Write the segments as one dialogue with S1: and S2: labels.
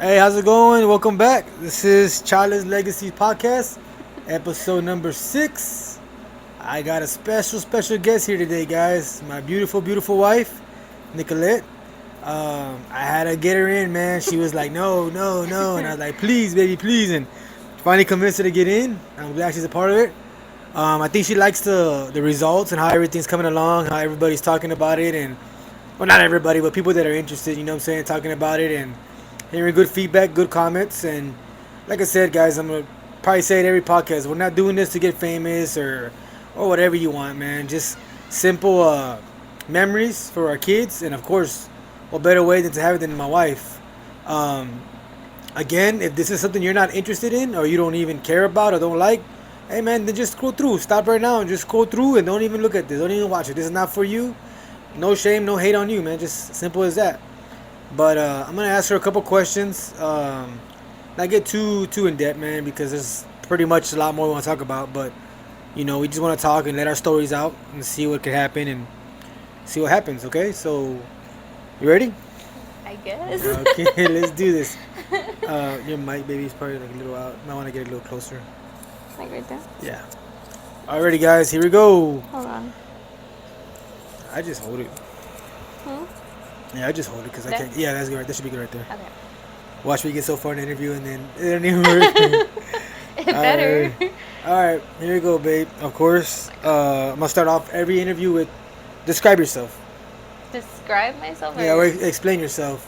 S1: Hey, how's it going? Welcome back. This is Chale's Legacy Podcast, episode number 6. I got a special guest here today, guys. My beautiful wife, Nicolette. I had to get her in, man. She was like, no. And I was like, please, baby, please. And finally convinced her to get in. I'm glad she's a part of it. I think she likes the results and how everything's coming along, how everybody's talking about it. And, well, not everybody, but people that are interested, you know what I'm saying, talking about it. And hearing good feedback, good comments, and like I said, guys, I'm gonna probably say it every podcast. We're not doing this to get famous or whatever you want, man. Just simple memories for our kids, and of course, what better way than to have it than my wife. Um, Again, if this is something you're not interested in or you don't even care about or don't like, hey man, then just scroll through. Stop right now and just scroll through and don't even look at this. Don't even watch it. This is not for you. No shame, no hate on you, man. Just simple as that. But I'm gonna ask her a couple questions. Not get too in depth, man, because there's pretty much a lot more we want to talk about. But we just want to talk and let our stories out and see what could happen and see what happens. Okay, so you ready?
S2: I guess.
S1: Okay, let's do this. Your mic, baby, is probably like a little out. Might want to get it a little closer.
S2: Like right there?
S1: Yeah. Alrighty, guys, here we go.
S2: Hold on.
S1: I just hold it.
S2: Hmm?
S1: Yeah, I just hold it because I
S2: There?
S1: can't. Yeah, that's good. That should be good right there.
S2: Okay.
S1: Watch me get so far in the interview and then it don't even work.
S2: It better.
S1: Alright, here you go, babe. Of course, I'm gonna start off every interview with describe yourself.
S2: Describe myself?
S1: Yeah, or explain yourself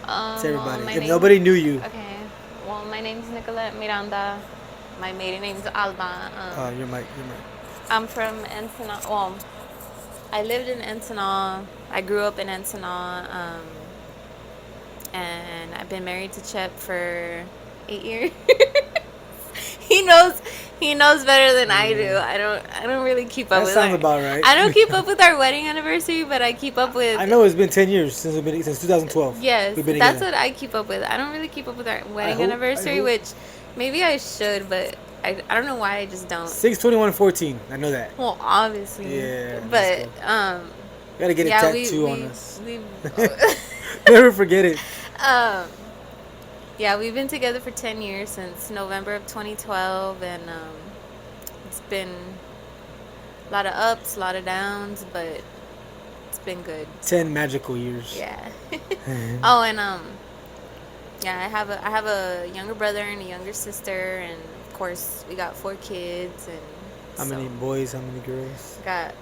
S1: to everybody.
S2: my
S1: If
S2: name-
S1: nobody knew you,
S2: Okay. Well, my name's Nicolette Miranda. My maiden name's Alba.
S1: your mic.
S2: I'm from Ensenada. Well, I lived in Ensenada. I grew up in Ensenada. And I've been married to Chep for 8 years. He knows. He knows better than I do. I don't really keep up
S1: That
S2: with.
S1: sounds about right.
S2: I don't keep up with our wedding anniversary, but I keep up with.
S1: I know it's been 10 years since 2012.
S2: Yes,
S1: We've been
S2: that's
S1: together.
S2: what I keep up with. I don't really keep up with our wedding
S1: hope-
S2: anniversary,
S1: I hope-
S2: which maybe I should, but I don't know why I just don't.
S1: 6/21/14. I know that.
S2: Well, obviously.
S1: Yeah,
S2: But
S1: that's We gotta get a
S2: yeah,
S1: tattoo on us.
S2: we
S1: Never forget it.
S2: yeah, we've been together for 10 years since November of 2012, and it's been a lot of ups, a lot of downs, but it's been good.
S1: 10 magical years.
S2: Yeah. Oh, and yeah, I have a younger brother and a younger sister, and of course we got 4 kids, and
S1: How many boys? How many girls?
S2: got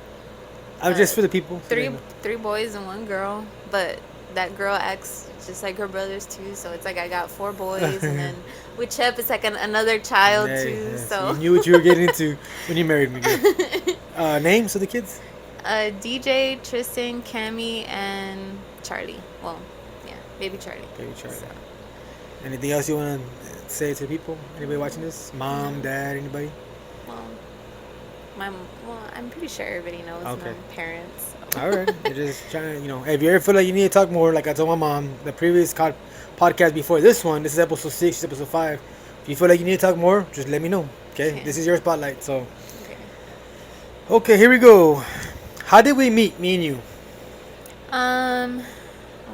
S1: Just for the people.
S2: three boys and 1 girl, but that girl acts just like her brothers too, so it's like I got 4 boys, and then with Chep it's like another child
S1: Yeah,
S2: too.
S1: yeah.
S2: So
S1: You knew what you were getting into when you married me. Girl. Names of the kids?
S2: DJ, Tristan, Cammy, and Charlie. Well, yeah, baby Charlie.
S1: Baby Charlie.
S2: So,
S1: Anything else you want to say to people? Anybody watching this? Mom, dad, anybody?
S2: well, well, I'm pretty sure everybody knows
S1: Okay.
S2: my parents. So.
S1: All right. You're just trying to, if you ever feel like you need to talk more, like I told my mom, the previous podcast before this one, this is episode 6, this is episode 5. If you feel like you need to talk more, just let me know. Okay?
S2: Okay.
S1: This is your spotlight. So,
S2: Okay.
S1: okay, here we go. How did we meet, me and you?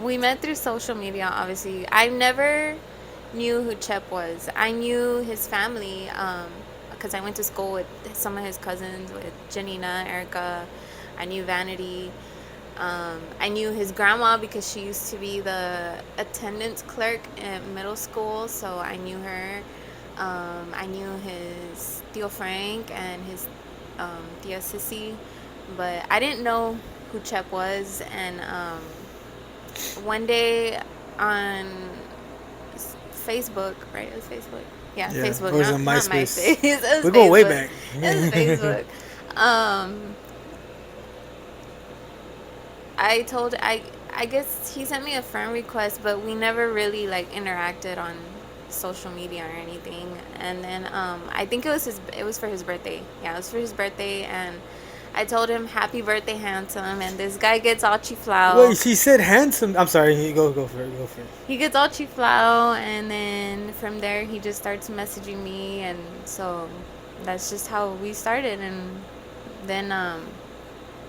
S2: We met through social media, obviously. I never knew who Chep was. I knew his family, because I went to school with some of his cousins, with Janina, Erica. I knew Vanity. I knew his grandma because she used to be the attendance clerk at middle school, so I knew her. I knew his Tío Frank and his Tia Sissy, but I didn't know who Chep was. And one day on Facebook, right? It was Facebook. Yeah,
S1: Yeah,
S2: Facebook.
S1: or was it
S2: Not
S1: MySpace?
S2: MySpace. It was
S1: We go way
S2: Facebook.
S1: back.
S2: It was Facebook. I guess he sent me a friend request, but we never really like interacted on social media or anything. And then I think it was for his birthday. Yeah, it was for his birthday, and I told him happy birthday, handsome, and this guy gets all chiflao.
S1: Wait, she said handsome. I'm sorry. Go for it. Go for it.
S2: He gets all chiflao, and then from there he just starts messaging me, and so that's just how we started. And then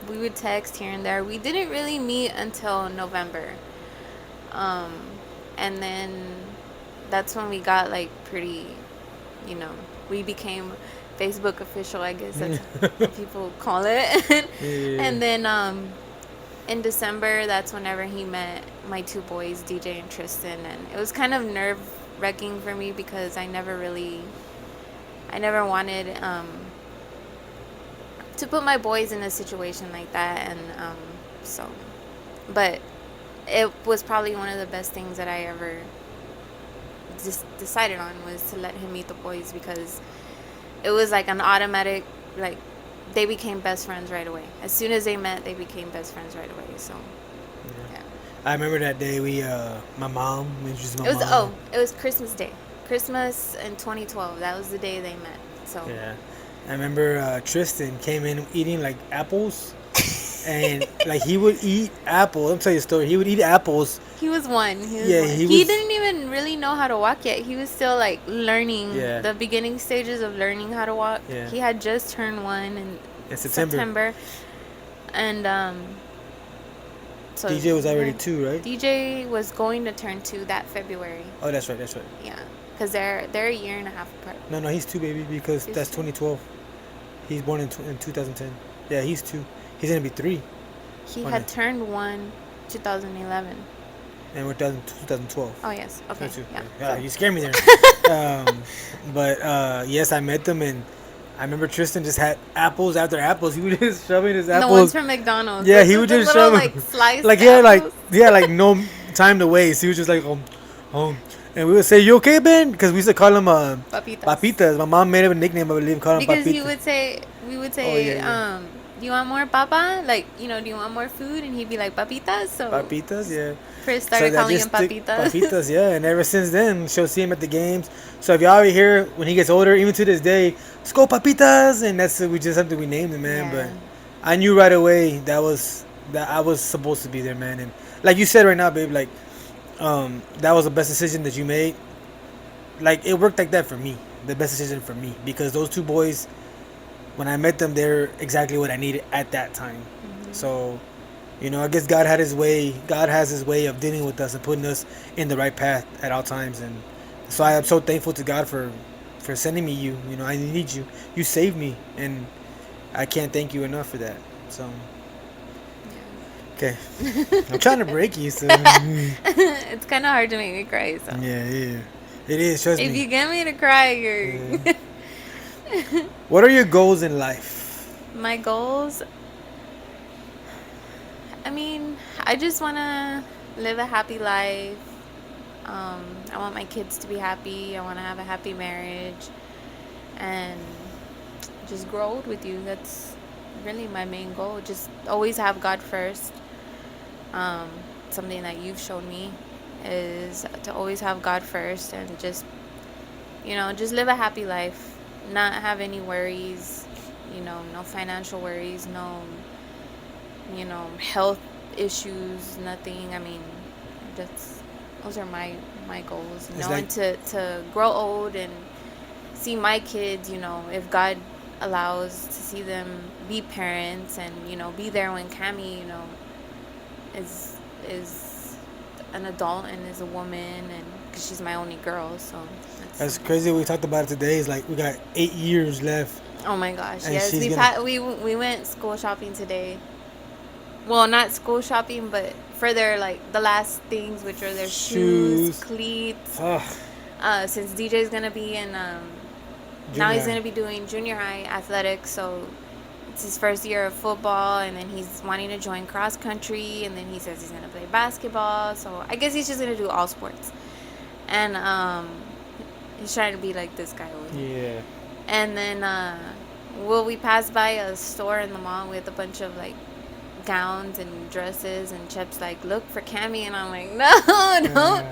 S2: we would text here and there. We didn't really meet until November, and then that's when we got like pretty, you know, we became Facebook official, I guess that's what people call it.
S1: Yeah.
S2: And then in December, that's whenever he met my two boys, DJ and Tristan, and it was kind of nerve wracking for me because I never wanted to put my boys in a situation like that, and so, but it was probably one of the best things that I ever just decided on, was to let him meet the boys, because it was like an automatic, like, they became best friends right away. As soon as they met, they became best friends right away. So, yeah.
S1: I remember that day my mom introduced my mom.
S2: It was Christmas Day. Christmas in 2012. That was the day they met. So
S1: yeah, I remember Tristan came in eating like apples, and like he would eat apples. Let me tell you a story. He would eat apples.
S2: He was one. He didn't even really know how to walk yet. He was still like learning the beginning stages of learning how to walk.
S1: Yeah.
S2: He had just turned one in September. And so
S1: DJ was already 2, right?
S2: DJ was going to turn 2 that February.
S1: Oh, that's right.
S2: Yeah, because they're a year and a half apart.
S1: No, he's 2, baby, because that's 2012. He's born in 2010. Yeah, he's 2. He's gonna be 3.
S2: He had turned 1 2011.
S1: And we're done 2012.
S2: Oh, yes. Okay.
S1: Yeah. You scared me there. But yes, I met them, and I remember Tristan just had apples after apples. He was just shoving his apples.
S2: The ones from McDonald's.
S1: Yeah, he would just shove them.
S2: Like sliced
S1: like like no time to waste. He was just like home. And we would say, "You okay, Ben?" Because we used to call him papitas. My mom made him a nickname, I believe, call him papitas.
S2: Because we would say, do you want more papa? Like, do you want more food? And he'd be like, papitas. So
S1: papitas, yeah.
S2: Chris started calling him papitas.
S1: Papitas, yeah. And ever since then, she'll see him at the games. So if y'all ever hear when he gets older, even to this day, let's go papitas, and that's just something we named him, man. Yeah. But I knew right away that I was supposed to be there, man. And like you said right now, babe, like that was the best decision that you made. Like, it worked like that for me. The best decision for me, because those 2 boys, when I met them, they're exactly what I needed at that time. Mm-hmm. So, I guess God had his way. God has his way of dealing with us and putting us in the right path at all times. And so I am so thankful to God for sending me you. I need you. You saved me, and I can't thank you enough for that. So, okay. I'm trying to break you, so.
S2: It's kind of hard to make me cry, so.
S1: Yeah. It is, trust me.
S2: If you get me to cry, you're...
S1: Yeah. What are your goals in life?
S2: My goals? I mean, I just want to live a happy life. I want my kids to be happy. I want to have a happy marriage. And just grow old with you. That's really my main goal. Just always have God first. Something that you've shown me is to always have God first, and just live a happy life. Not have any worries, no financial worries, no, health issues, nothing. I mean, those are my goals, and to grow old and see my kids, if God allows, to see them be parents, and, be there when Cammie, is an adult and is a woman, and because she's my only girl, so
S1: that's crazy. We talked about it today. It's like we got 8 years left.
S2: Oh my gosh! Yes, we went school shopping today. Well, not school shopping, but for their the last things, which are their shoes, cleats. Since DJ's gonna be in now he's gonna be doing junior high athletics, so it's his first year of football, and then he's wanting to join cross country, and then he says he's gonna play basketball. So I guess he's just gonna do all sports, and he's trying to be like this guy over here. Yeah. And then we passed by a store in the mall with a bunch of gowns and dresses, and Chep's like, look for Cammie, and I'm like, no, don't.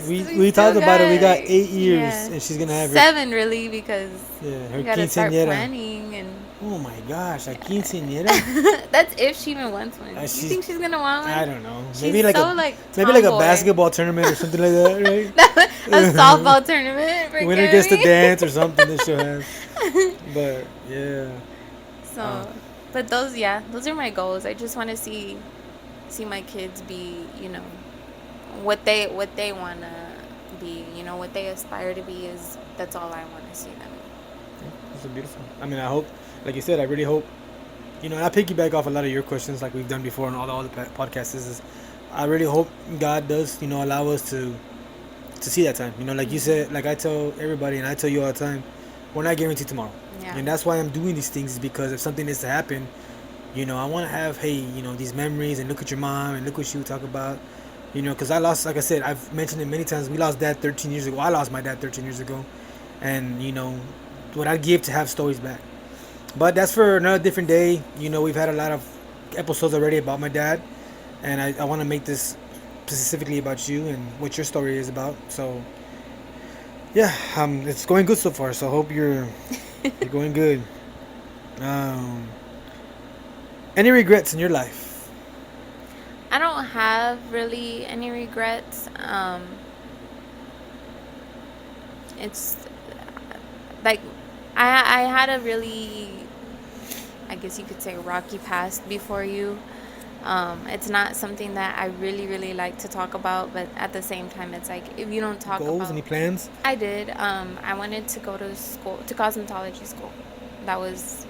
S1: We talked about it. We got 8 years, and she's gonna have
S2: 7 really, because
S1: her
S2: we gotta start planning. And
S1: oh my gosh, a quinceañera.
S2: That's if she even wants one. You think she's gonna want one?
S1: I don't know.
S2: Maybe maybe
S1: a basketball tournament or something like that, right?
S2: A softball tournament. For
S1: Winner gets to dance or something that she'll have. But yeah.
S2: So, but those are my goals. I just want to see my kids be, what they want to be. You know, what they aspire to be that's all I want to see them.
S1: That's beautiful. I mean, I hope, like you said, I really hope. And I piggyback off a lot of your questions, like we've done before on all the podcasts. Is I really hope God does, allow us to see that time. Like you said, like I tell everybody, and I tell you all the time, we're not guaranteed tomorrow.
S2: Yeah.
S1: And that's why I'm doing these things, is because if something is to happen, I want to have, hey, these memories, and look at your mom, and look what she would talk about. Because I lost, like I said, I've mentioned it many times. We lost dad 13 years ago. I lost my dad 13 years ago, and what I'd give to have stories back. But that's for another different day. We've had a lot of episodes already about my dad, and I want to make this specifically about you and what your story is about. So, yeah, it's going good so far. So I hope you're going good. Um, any regrets in your life?
S2: I don't have really any regrets. It's like I had a really, I guess you could say, rocky past before you. It's not something that I really, really like to talk about, but at the same time, it's like, if you don't talk
S1: Goals?
S2: about...
S1: Any plans?
S2: I did. I wanted to go to school, to cosmetology school. That was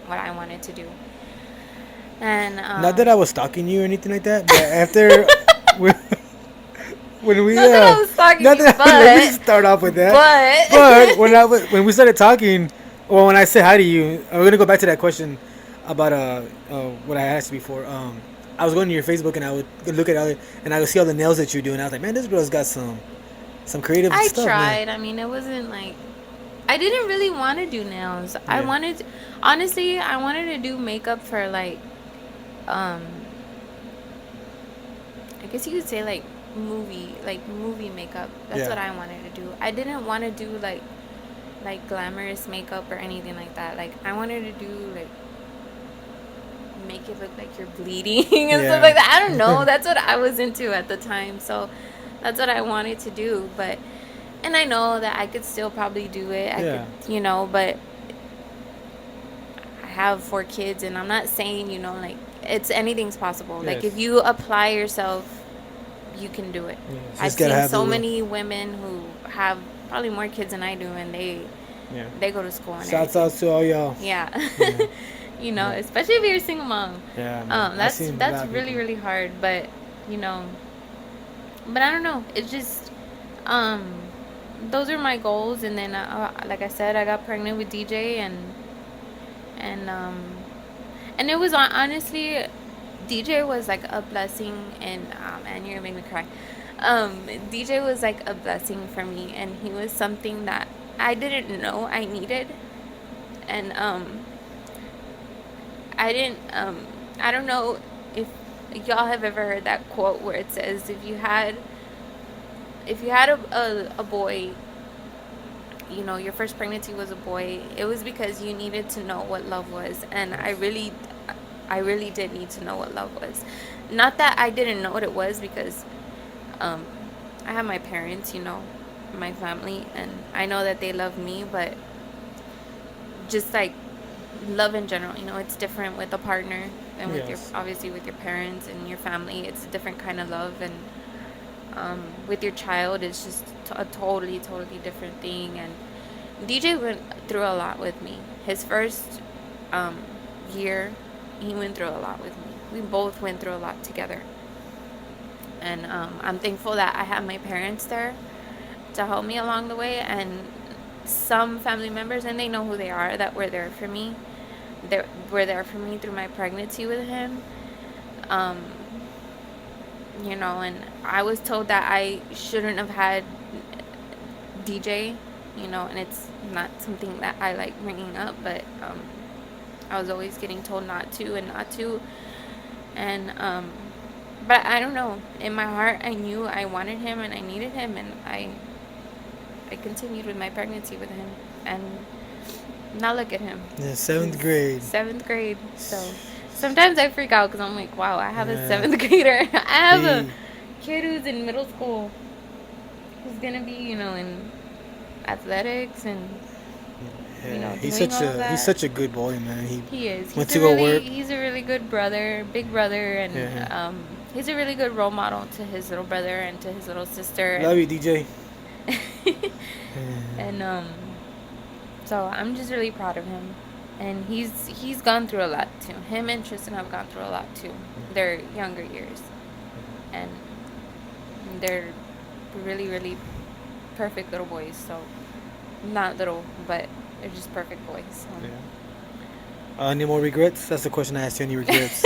S2: what I wanted to do. And
S1: not that I was stalking you or anything like that, but after when we
S2: not that I was stalking you, but
S1: let me start off with that. But when we started talking, well, when I said hi to you, we're gonna go back to that question about what I asked before. I was going to your Facebook, and I would look at and I would see all the nails that you're doing. I was like, man, this girl's got some creative
S2: I
S1: stuff.
S2: tried.
S1: Man.
S2: I mean, it wasn't like, I didn't really want to do nails.
S1: Yeah.
S2: Honestly, I wanted to do makeup for like, I guess you could say like movie makeup. That's what I wanted to do. I didn't want to do like glamorous makeup or anything like that. Like, I wanted to do like, make it look like you're bleeding and stuff like that. I don't know. That's what I was into at the time. So that's what I wanted to do. And I know that I could still probably do it. I could, but I have 4 kids, and I'm not saying, like, anything's possible. Yes. Like, if you apply yourself, you can do it. Yes. I've seen so many women who have probably more kids than I do, and they go to school. And
S1: shouts out to all y'all.
S2: Yeah. Especially if you're a single mom.
S1: Yeah.
S2: That's really, really hard. But, but I don't know. It's just, those are my goals. And then, like I said, I got pregnant with DJ, and it was honestly, DJ was like a blessing. And man, you're gonna make me cry. DJ was like a blessing for me, and he was something that I didn't know I needed. And I don't know if y'all have ever heard that quote where it says, if you had a boy, your first pregnancy was a boy, it was because you needed to know what love was. And I really did need to know what love was. Not that I didn't know what it was, because I have my parents, my family, and I know that they love me, but just like love in general, it's different with a partner and with your, obviously with your parents and your family. It's a different kind of love. And with your child, it's just a totally different thing. And DJ went through a lot with me. His first year, he went through a lot with me. We both went through a lot together. And I'm thankful that I have my parents there to help me along the way, and some family members, and they know who they are, that were there for me. They were there for me through my pregnancy with him. And I was told that I shouldn't have had DJ, and it's not something that I like bringing up, but I was always getting told not to. And but I don't know, in my heart I knew I wanted him and I needed him, and I continued with my pregnancy with him. And now look at him.
S1: Yeah, 7th grade.
S2: 7th grade. So sometimes I freak out because I'm like, wow, I have a 7th grader. I have a kid who's in middle school, who's gonna be, in athletics and
S1: he's such a good boy, man.
S2: He is.
S1: Went to go work.
S2: He's a really good brother, big brother, and he's a really good role model to his little brother and to his little sister.
S1: Love you, DJ.
S2: And so I'm just really proud of him. And he's gone through a lot too. Him and Tristan have gone through a lot too. Their younger years. And they're really, really perfect little boys. So not little, but they're just perfect boys. So.
S1: Yeah. Any more regrets? That's the question I asked you. Any regrets?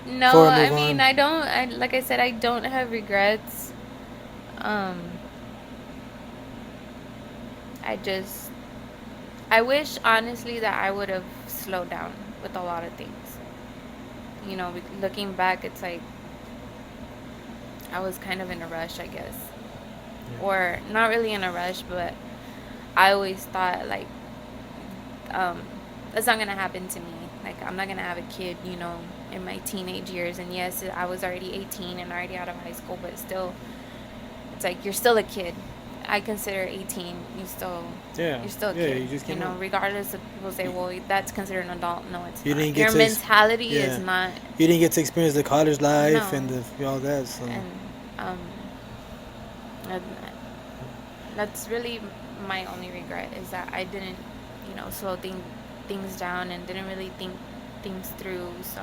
S2: No, I mean, I don't. Like I said, I don't have regrets. I wish honestly that I would have slowed down with a lot of things. You know, looking back, it's like I was kind of in a rush, I guess, or not really in a rush, but I always thought like, that's not gonna happen to me. Like, I'm not gonna have a kid, you know, in my teenage years. And yes, I was already 18 and already out of high school, but still, it's like you're still a kid. I consider 18. You're still a kid.
S1: You just
S2: regardless of people say, well, that's considered an adult. No, it's
S1: you
S2: not.
S1: Didn't get
S2: Your mentality is not.
S1: You didn't get to experience the college life and all that. So.
S2: And that's really my only regret, is that I didn't, you know, slow things down and didn't really think things through. So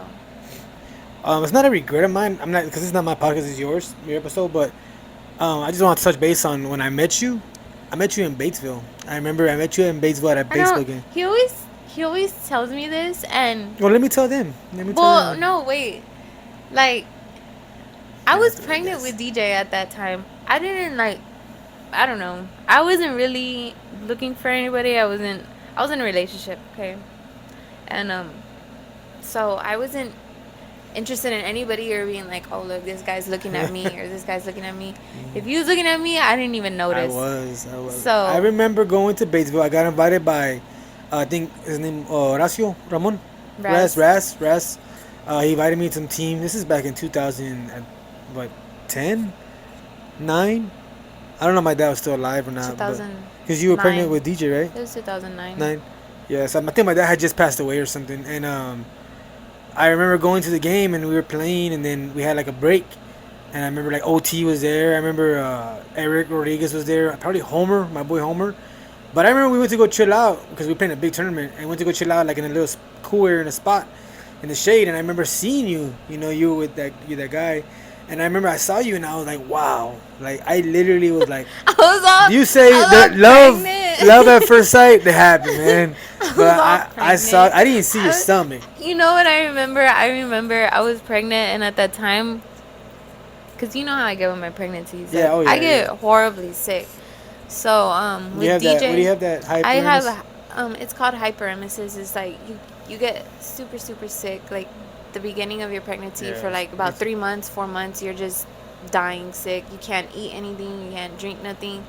S1: it's not a regret of mine. I'm not, because it's not my podcast, it's your episode. But I just want to touch base on when I met you. I met you in Batesville. I remember I met you in Batesville at a baseball game.
S2: He always tells me this, and
S1: well, let me tell them.
S2: No, wait. Like, I was pregnant with DJ at that time. I didn't I don't know. I wasn't really looking for anybody. I was in a relationship, okay? And so I wasn't interested in anybody or being like, oh, look, this guy's looking at me or this guy's looking at me. If he was looking at me, I didn't even notice.
S1: I was.
S2: So
S1: I remember going to Batesville. I got invited by, I think his name, Horacio Ramon. Raz. He invited me to some team. This is back in 2010, 9. I don't know if my dad was still alive or not.
S2: 2000.
S1: Because you were pregnant with DJ, right?
S2: It was 2009.
S1: 9. Yeah, so I think my dad had just passed away or something. And I remember going to the game and we were playing, and then we had like a break. And I remember like OT was there. I remember Eric Rodriguez was there. Probably Homer, my boy Homer. But I remember we went to go chill out because we were playing a big tournament. And went to go chill out like in a little cool area in a spot in the shade. And I remember seeing you. You know, you were with that guy. And I remember I saw you and I was like, wow. Like, I literally was like, you say that love at first sight, that happened, man. But I didn't see your stomach.
S2: You know what I remember? I remember I was pregnant, and at that time, because you know how I get with my pregnancies. I get horribly sick. So, with DJ.
S1: What do you have that hyperemesis?
S2: I have, it's called hyperemesis. It's like you get super, super sick, like, the beginning of your pregnancy for like about 3 months, 4 months. You're just dying sick. You can't eat anything. You can't drink nothing.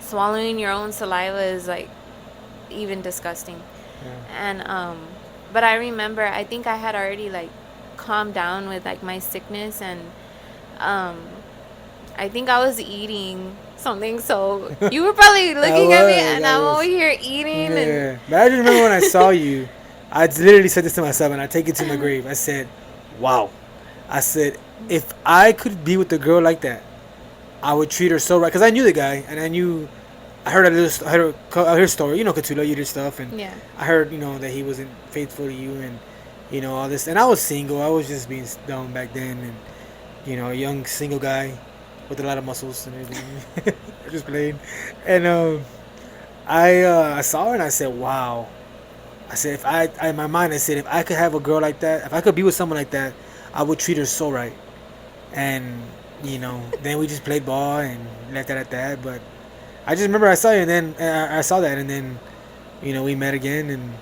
S2: Swallowing your own saliva is like even disgusting. And but I remember, I think I had already like calmed down with like my sickness, and I think I was eating something, so you were probably looking at me, and I'm over here eating.
S1: But I just remember when I saw you, I literally said this to myself, and I take it to my grave. I said, wow. I said, if I could be with a girl like that, I would treat her so right. Because I knew the guy, and I heard his story. You know, Cthulhu, you did stuff. And I heard, you know, that he wasn't faithful to you and, you know, all this. And I was single. I was just being dumb back then. And, you know, a young single guy with a lot of muscles and everything. I just played. And I saw her, and I said, wow. I said, in my mind, I said, if I could have a girl like that, if I could be with someone like that, I would treat her so right. And, you know, then we just played ball and left that at that. But I just remember I saw you, and then I saw that, and then, you know, we met again in,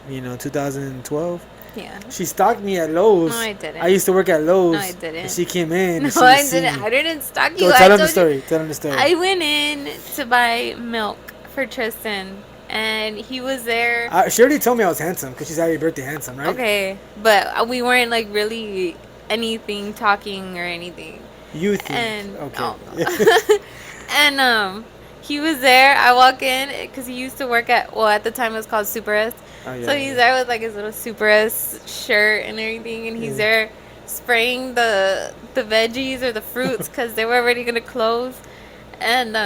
S1: you know, 2012.
S2: Yeah.
S1: She stalked me at Lowe's.
S2: No, I didn't.
S1: I used to work at Lowe's.
S2: No, I didn't.
S1: And she came in.
S2: No, I didn't. I didn't stalk you.
S1: Tell them the story. Tell them the story.
S2: I went in to buy milk for Tristan, and he was there.
S1: She already told me I was handsome because she's happy birthday handsome, right?
S2: Okay, but we weren't like really anything talking or anything.
S1: You think?
S2: And,
S1: okay.
S2: And he was there. I walk in because he used to work at the time it was called Super S. So he's there with like his little Super S shirt and everything, and he's there spraying the veggies or the fruits because they were already gonna close. And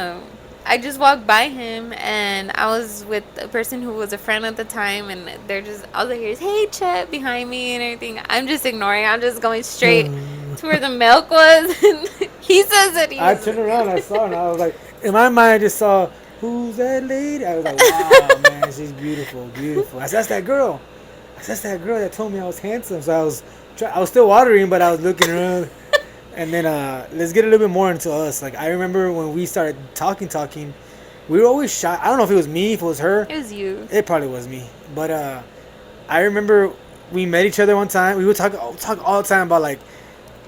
S2: I just walked by him, and I was with a person who was a friend at the time, and they're just, all I hear is, "Hey, Chet," behind me and everything. I'm just ignoring. I'm just going straight to where the milk was. And he says that he
S1: I
S2: was.
S1: turned around, I saw her, and I was like, in my mind, I just saw, who's that lady? I was like, wow, man, she's beautiful, beautiful. I said, that's that girl. I said, that's that girl that told me I was handsome. So I was still watering, but I was looking around. And then let's get a little bit more into us. Like, I remember when we started talking, we were always shy. I don't know if it was me, if it was her.
S2: It was you.
S1: It probably was me. But I remember we met each other one time. We would talk all the time about like,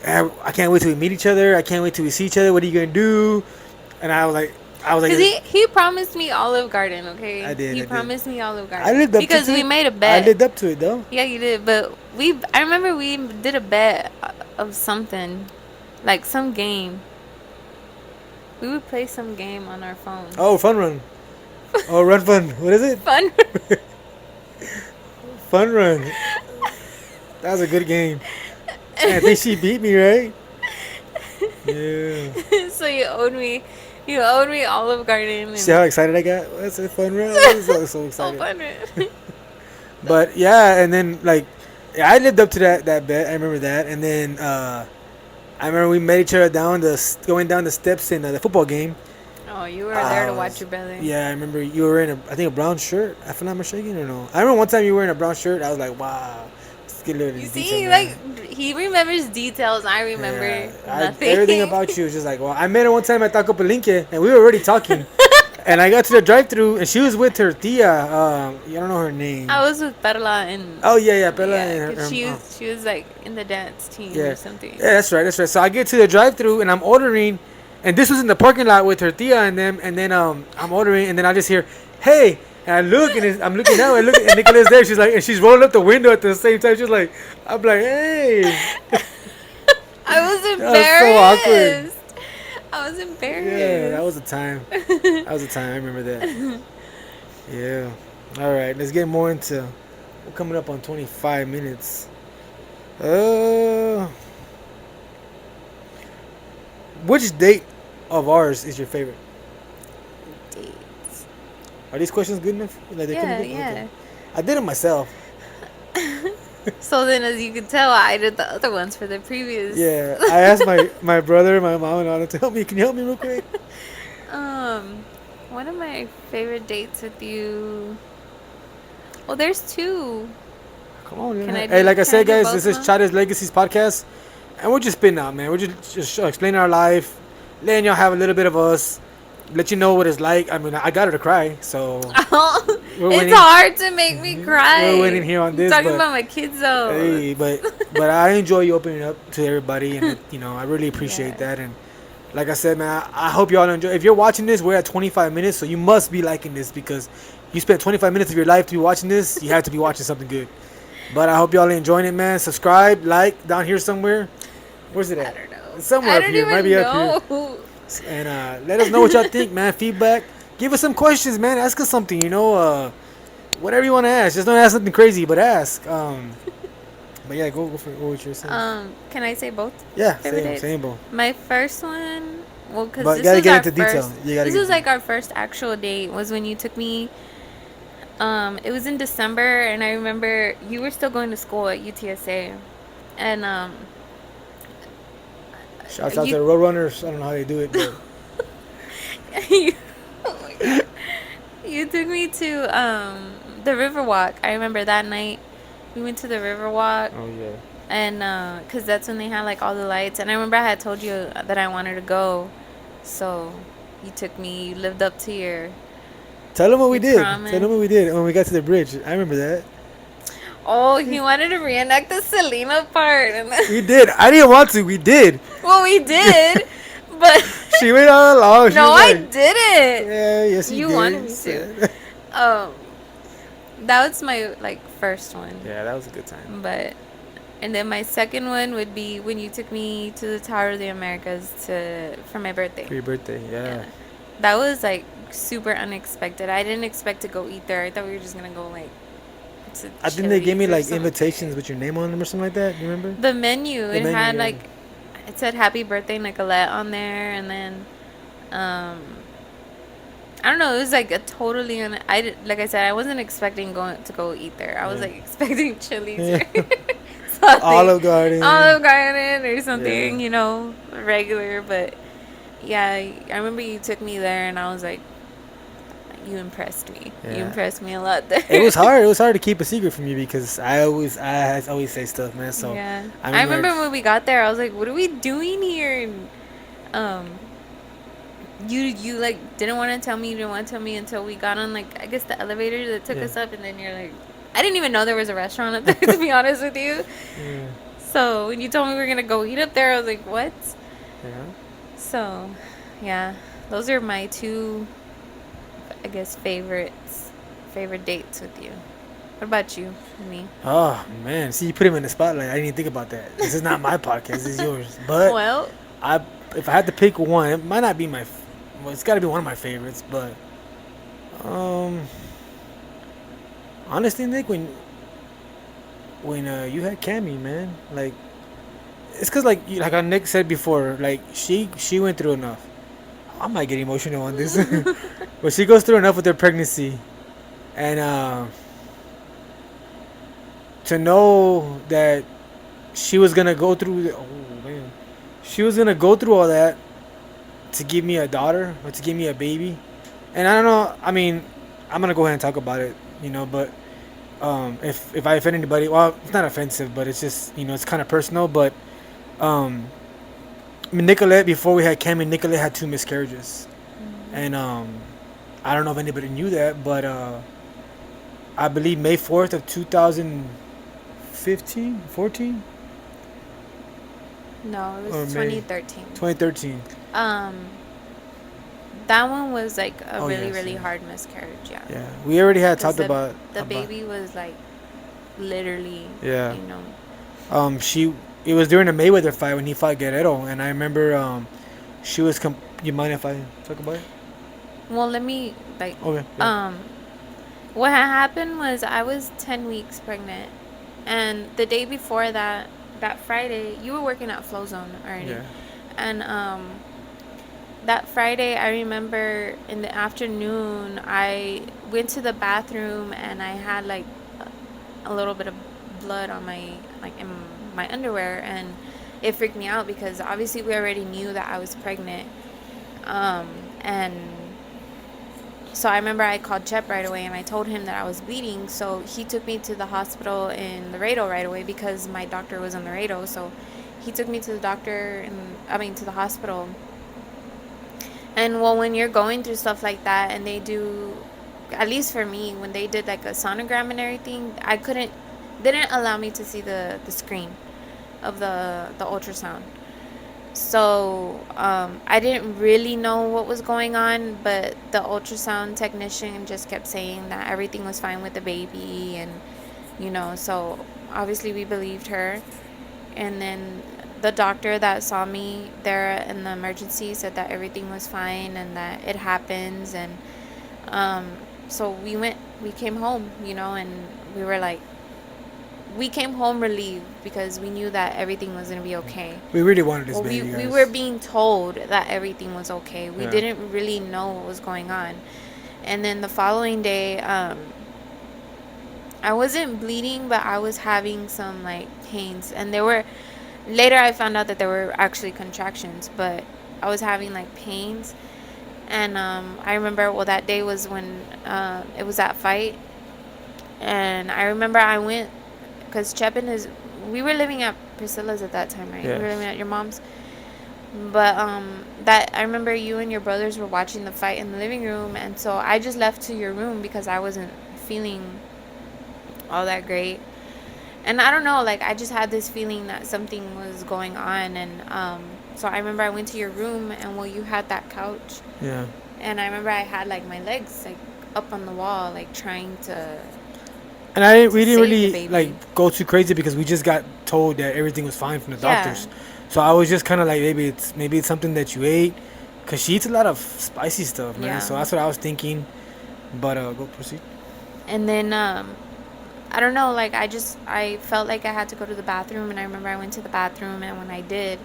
S1: I can't wait till we meet each other. I can't wait till we see each other. What are you gonna do? And I was like,
S2: Because he promised me Olive Garden, okay?
S1: I did.
S2: He promised me Olive Garden.
S1: I lived up
S2: because
S1: to it.
S2: we made a bet.
S1: I lived up to it though.
S2: Yeah, you did. But I remember we did a bet of something, like some game. We would play some game on our phone.
S1: Oh, Fun Run. Oh, Run Fun. What is it?
S2: Fun.
S1: Fun Run. That was a good game. And I think she beat me, right? Yeah.
S2: So you owed me Olive Garden.
S1: See how excited I got? That's a Fun Run. I was so excited.
S2: Fun Run.
S1: But yeah, and then like, I lived up to that bet. I remember that. And then I remember we met each other going down the steps in the football game.
S2: Oh, you were there to watch your brother.
S1: Yeah, I remember you were in a brown shirt. If I'm not mistaken, or no? I remember one time you were in a brown shirt. I was like, wow. Let's get a little
S2: You
S1: detail
S2: see,
S1: there.
S2: like, he remembers details. I remember nothing.
S1: Everything about you was just like, well, I met her one time at Taco Palenque, and we were already talking. And I got to the drive-thru, and she was with her tia. I don't know her name.
S2: I was with Perla and.
S1: Oh yeah, Perla
S2: Yeah,
S1: and her.
S2: 'cause she was like in the dance team or something.
S1: Yeah, that's right. So I get to the drive-thru, and I'm ordering, and this was in the parking lot with her tia and them, and then I'm ordering, and then I just hear, "Hey." And I look, and I'm looking now, and Nicolette's there. She's like, and she's rolling up the window at the same time. She's like, I'm like, hey.
S2: I was embarrassed.
S1: That was so awkward.
S2: I was embarrassed.
S1: Yeah, that was a time. That was a time. I remember that. Yeah. All right, let's get more into. We're coming up on 25 minutes. Which date of ours is your favorite?
S2: Dates.
S1: Are these questions good enough? Like
S2: Yeah.
S1: Okay. I did them myself.
S2: So then, as you can tell, I did the other ones for the previous.
S1: Yeah, I asked my brother, my mom, and all to help me. Can you help me real quick?
S2: One of my favorite dates with you. Well, there's two.
S1: Come on, man.
S2: Can I
S1: Hey, like I said,
S2: do
S1: guys,
S2: both
S1: this
S2: of
S1: is
S2: them?
S1: Chale's Legacies podcast, and we're just spitting out, man. We're just explaining our life, letting y'all have a little bit of us, let you know what it's like. I mean, I got her to cry, so
S2: It's hard to make me cry.
S1: We're winning here on this.
S2: I'm talking
S1: but,
S2: about my kids, though.
S1: hey, but I enjoy you opening up to everybody, and I really appreciate that. And like I said, man, I hope y'all enjoy. If you're watching this, we're at 25 minutes, so you must be liking this because you spent 25 minutes of your life to be watching this. You have to be watching something good. But I hope y'all are enjoying it, man. Subscribe, like, down here somewhere. Where's it at?
S2: I don't know.
S1: Somewhere up here. Might be up here. And let us know what y'all think, man. Feedback. Give us some questions, man. Ask us something, whatever you want to ask. Just don't ask something crazy, but ask. But yeah, go for what you're saying.
S2: Can I say both?
S1: Yeah,
S2: favorite dates?
S1: same both.
S2: My first one, well, because
S1: But
S2: this
S1: you gotta
S2: was
S1: get
S2: our
S1: into detail.
S2: first.
S1: You gotta
S2: This
S1: get
S2: was
S1: into-
S2: like our first actual date. Was when you took me. It was in December, and I remember you were still going to school at UTSA, and
S1: Shouts out to the Roadrunners. I don't know how they do it, but
S2: oh my God. You took me to the Riverwalk. I remember that night we went to the Riverwalk.
S1: oh yeah.
S2: And because that's when they had like all the lights, and I remember I had told you that I wanted to go, so you took me. You lived up to your.
S1: Tell them what we
S2: You
S1: did.
S2: promised.
S1: Tell them what we did when we got to the bridge. I remember that.
S2: Oh, he wanted to reenact the Selena part, and then,
S1: We did. I didn't want to. We did.
S2: well, we did, but
S1: She went all along. She
S2: no,
S1: was
S2: I
S1: like,
S2: didn't.
S1: Yeah, yes,
S2: You
S1: did.
S2: wanted me to. That was my like first one.
S1: Yeah, that was a good time.
S2: But, and then my second one would be when you took me to the Tower of the Americas for my birthday.
S1: For your birthday, yeah.
S2: That was like super unexpected. I didn't expect to go eat there. I thought we were just gonna go like.
S1: I think they gave me
S2: Chili's or
S1: like
S2: something.
S1: invitations with your name on them or something like that. You remember?
S2: The menu, it
S1: menu,
S2: had
S1: yeah.
S2: like, it said "Happy Birthday Nicolette" on there, and then Um, I don't know. It was like a totally like I said, I wasn't expecting going to go eat there. I was
S1: Yeah.
S2: like expecting Chili's
S1: Yeah.
S2: or something,
S1: Olive Garden.
S2: Olive Garden or
S1: Yeah.
S2: something, regular. But yeah, I remember you took me there, and I was like, you impressed me. You
S1: Yeah.
S2: impressed me a lot there.
S1: It was hard. It was hard to keep a secret from you because I always say stuff, man. So
S2: Yeah,
S1: I
S2: I
S1: remember.
S2: remember when we got there, I was like, what are we doing here? And um, you like didn't want to tell me. You didn't want to tell me until we got on, like, I guess the elevator that took
S1: Yeah.
S2: us up, and then you're like, I didn't even know there was a restaurant up there, to be honest with you.
S1: Yeah.
S2: So when you told me we were gonna go eat up there, I was like, what?
S1: Yeah.
S2: So, yeah, those are my two, I guess, favorite dates with you. What about you and me?
S1: Oh man, see, you put him in the spotlight. I didn't even think about that. This is not my podcast. This is yours. But
S2: Well,
S1: I, if I had to pick one, it might not be well, it's got to be one of my favorites. But um, honestly, Nick, when you had Cammy, man, like it's cause like Nick said before, like she went through enough. I might get emotional on this, but she goes through enough with her pregnancy, and to know that she was gonna go through. Oh man, she was gonna go through all that to give me a daughter or to give me a baby, and I don't know. I mean, I'm gonna go ahead and talk about it, but if I offend anybody, well, it's not offensive, but it's just it's kind of personal. But um, Nicolette, before we had Cam, and Nicolette had two miscarriages, and I don't know if anybody knew that, but I believe May 4th of 2015, 14,
S2: no, it
S1: or
S2: was
S1: May
S2: 2013.
S1: 2013.
S2: Um, that one was like a
S1: Oh
S2: really,
S1: yes,
S2: really
S1: yeah.
S2: hard miscarriage, yeah.
S1: Yeah, we already had
S2: Because
S1: talked about
S2: the baby was like literally,
S1: yeah.
S2: you know.
S1: She it was during the Mayweather fight when he fought Guerrero, and I remember she was you mind if I talk about it?
S2: Well, let me like
S1: Okay. Yeah.
S2: what had happened was I was 10 weeks pregnant, and the day before that Friday, you were working at Flow Zone already.
S1: Yeah.
S2: And that Friday, I remember in the afternoon, I went to the bathroom and I had like a little bit of blood on my, like, in my underwear, and it freaked me out because obviously we already knew that I was pregnant. And so I remember I called Chep right away and I told him that I was bleeding. So he took me to the hospital in Laredo right away because my doctor was in Laredo. So he took me to the doctor to the hospital. And well, when you're going through stuff like that and they do, at least for me, when they did like a sonogram and everything, didn't allow me to see the screen of the ultrasound. So I didn't really know what was going on, but the ultrasound technician just kept saying that everything was fine with the baby, and so obviously we believed her. And then the doctor that saw me there in the emergency said that everything was fine and that it happens. And so we came home, and we were like, we came home relieved because we knew that everything was going to be okay.
S1: We really wanted this
S2: Well,
S1: baby,
S2: we
S1: guys.
S2: were being told that everything was okay. We
S1: Yeah.
S2: didn't really know what was going on. And then the following day, I wasn't bleeding, but I was having some like pains. And later I found out that there were actually contractions, but I was having like pains. And I remember, well, that day was when it was that fight. And I remember I went, because we were living at Priscilla's at that time, right?
S1: Yes.
S2: We were living at your mom's. But that I remember you and your brothers were watching the fight in the living room, and so I just left to your room because I wasn't feeling all that great. And I don't know, like, I just had this feeling that something was going on. And so I remember I went to your room, and well, you had that couch.
S1: Yeah.
S2: And I remember I had like my legs like up on the wall, like trying to.
S1: And we didn't
S2: save the
S1: really
S2: baby.
S1: like go too crazy because we just got told that everything was fine from the
S2: Yeah.
S1: doctors. So I was just kind of like, maybe it's something that you ate, cause she eats a lot of spicy stuff, man.
S2: Yeah.
S1: So that's what I was thinking. But go proceed.
S2: And then I don't know, like, I felt like I had to go to the bathroom, and I remember I went to the bathroom, and when I did,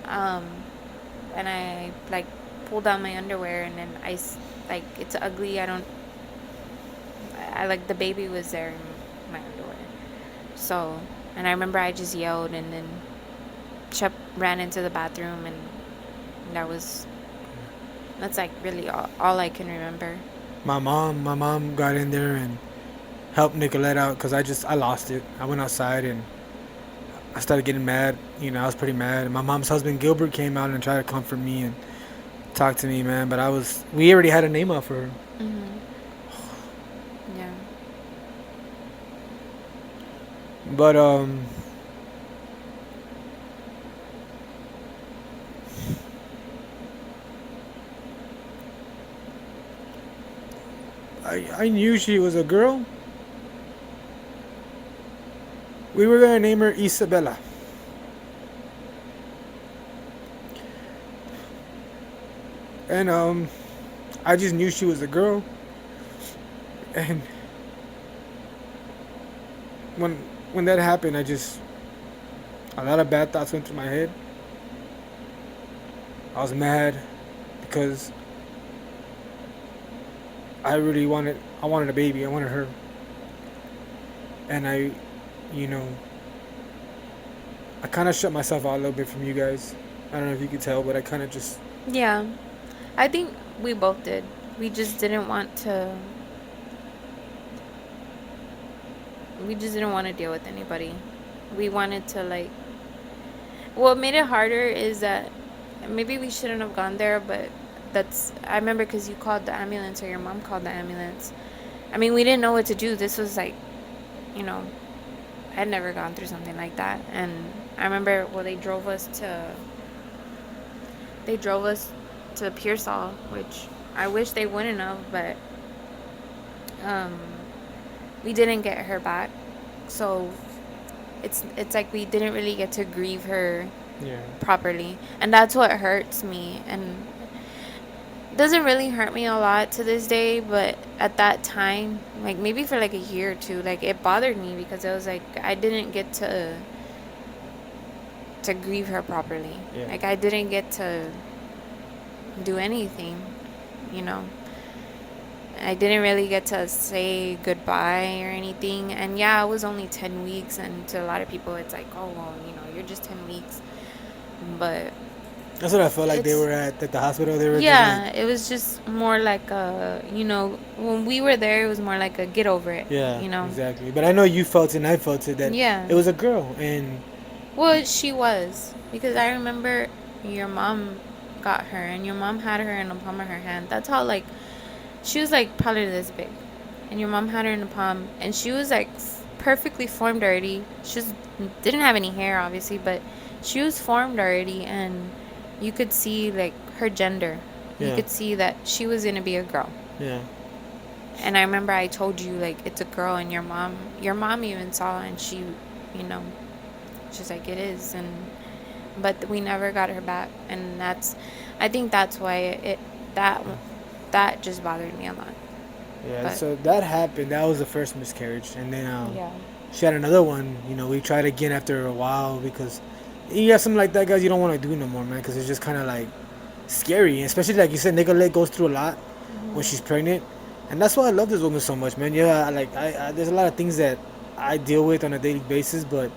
S2: and I like pull down my underwear, and then like, it's ugly. I like, the baby was there in my underwear. So, and I remember I just yelled, and then Shep ran into the bathroom, and that's like really all I can remember.
S1: My mom got in there and helped Nicolette out because I lost it. I went outside and I started getting mad. I was pretty mad. And my mom's husband Gilbert came out and tried to comfort me and talk to me, man. But we already had a name out for her.
S2: Mm-hmm. Yeah.
S1: But I knew she was a girl. We were gonna name her Isabella. And I just knew she was a girl. And when when that happened, a lot of bad thoughts went through my head. I was mad because I wanted a baby. I wanted her. And you know, I kind of shut myself out a little bit from you guys. I don't know if you could tell, but I kind of just
S2: Yeah. I think we both did. We just didn't want to. We just didn't want to deal with anybody. We wanted to, like. What made it harder is that maybe we shouldn't have gone there, but I remember because you called the ambulance, or your mom called the ambulance. I mean, we didn't know what to do. This was like, you know, I'd never gone through something like that. And I remember, well, they drove us to Pearsall, which I wish they wouldn't have, but um, we didn't get her back. So it's like we didn't really get to grieve her
S1: yeah.
S2: properly, and that's what hurts me. And doesn't really hurt me a lot to this day, but at that time, like maybe for like a year or two, like it bothered me because it was like I didn't get to grieve her properly.
S1: Yeah.
S2: Like I didn't get to do anything, you know. I didn't really get to say goodbye or anything. And yeah, it was only 10 weeks, and to a lot of people it's like, oh well, you're just 10 weeks. But
S1: That's what I felt like they were at the hospital. They were
S2: yeah,
S1: just like,
S2: it was just more like when we were there, it was more like a get over it.
S1: yeah, exactly. But I know you felt it and I felt it that
S2: Yeah.
S1: it was a girl. And
S2: Well, she was, because I remember your mom got her, and your mom had her in the palm of her hand. That's how, like, she was like probably this big, and your mom had her in the palm, and she was like perfectly formed already. She just didn't have any hair, obviously, but she was formed already, and you could see like her gender. You
S1: Yeah.
S2: could see that she was gonna be a girl.
S1: yeah,
S2: And I remember I told you, like, it's a girl, and your mom even saw, and she, you know, she's like, it is. And but we never got her back, and I think that's why that just bothered me a lot.
S1: yeah.
S2: But
S1: So that happened. That was the first miscarriage, and then
S2: yeah.
S1: she had another one. We tried again after a while because you have something like that, guys. You don't want to do no more, man, because it's just kind of like scary, and especially like you said, Nicolette goes through a lot when she's pregnant, and that's why I love this woman so much, man. Yeah, I there's a lot of things that I deal with on a daily basis, but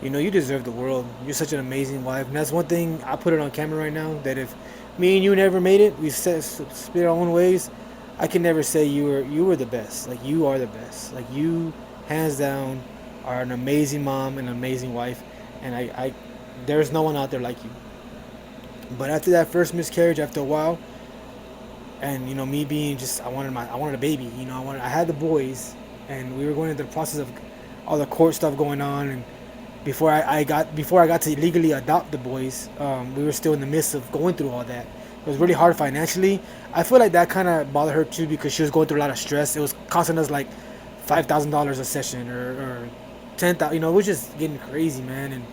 S1: you deserve the world. You're such an amazing wife, and that's one thing I put it on camera right now. That if me and you never made it, we split our own ways. I can never say you were the best. Like you are the best. Like you, hands down, are an amazing mom and an amazing wife, and I there's no one out there like you. But after that first miscarriage, after a while, and me being just I wanted a baby. I had the boys, and we were going through the process of all the court stuff going on, and before I got to legally adopt the boys, we were still in the midst of going through all that. It was really hard financially. I feel like that kind of bothered her too because she was going through a lot of stress. It was costing us like $5,000 a session or 10,000. It was just getting crazy, man. And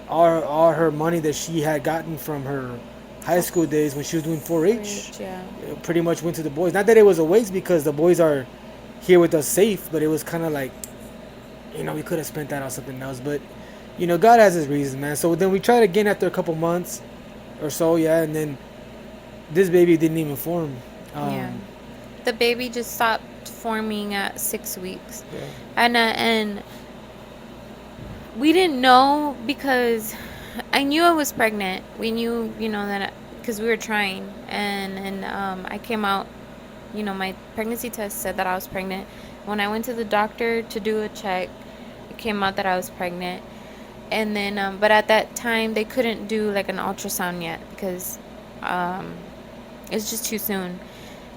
S1: all her money that she had gotten from her high school days when she was doing 4-H,
S2: Yeah.
S1: it pretty much went to the boys. Not that it was a waste because the boys are here with us safe, but it was kind of like, we could have spent that on something else. But, God has his reasons, man. So then we tried again after a couple months or so, yeah, and then this baby didn't even form.
S2: Yeah.
S1: Um,
S2: The baby just stopped forming at 6 weeks.
S1: yeah.
S2: And we didn't know because I knew I was pregnant. We knew, that because we were trying. And I came out, my pregnancy test said that I was pregnant. When I went to the doctor to do a check, it came out that I was pregnant. And then, but at that time, they couldn't do like an ultrasound yet because um, it's just too soon.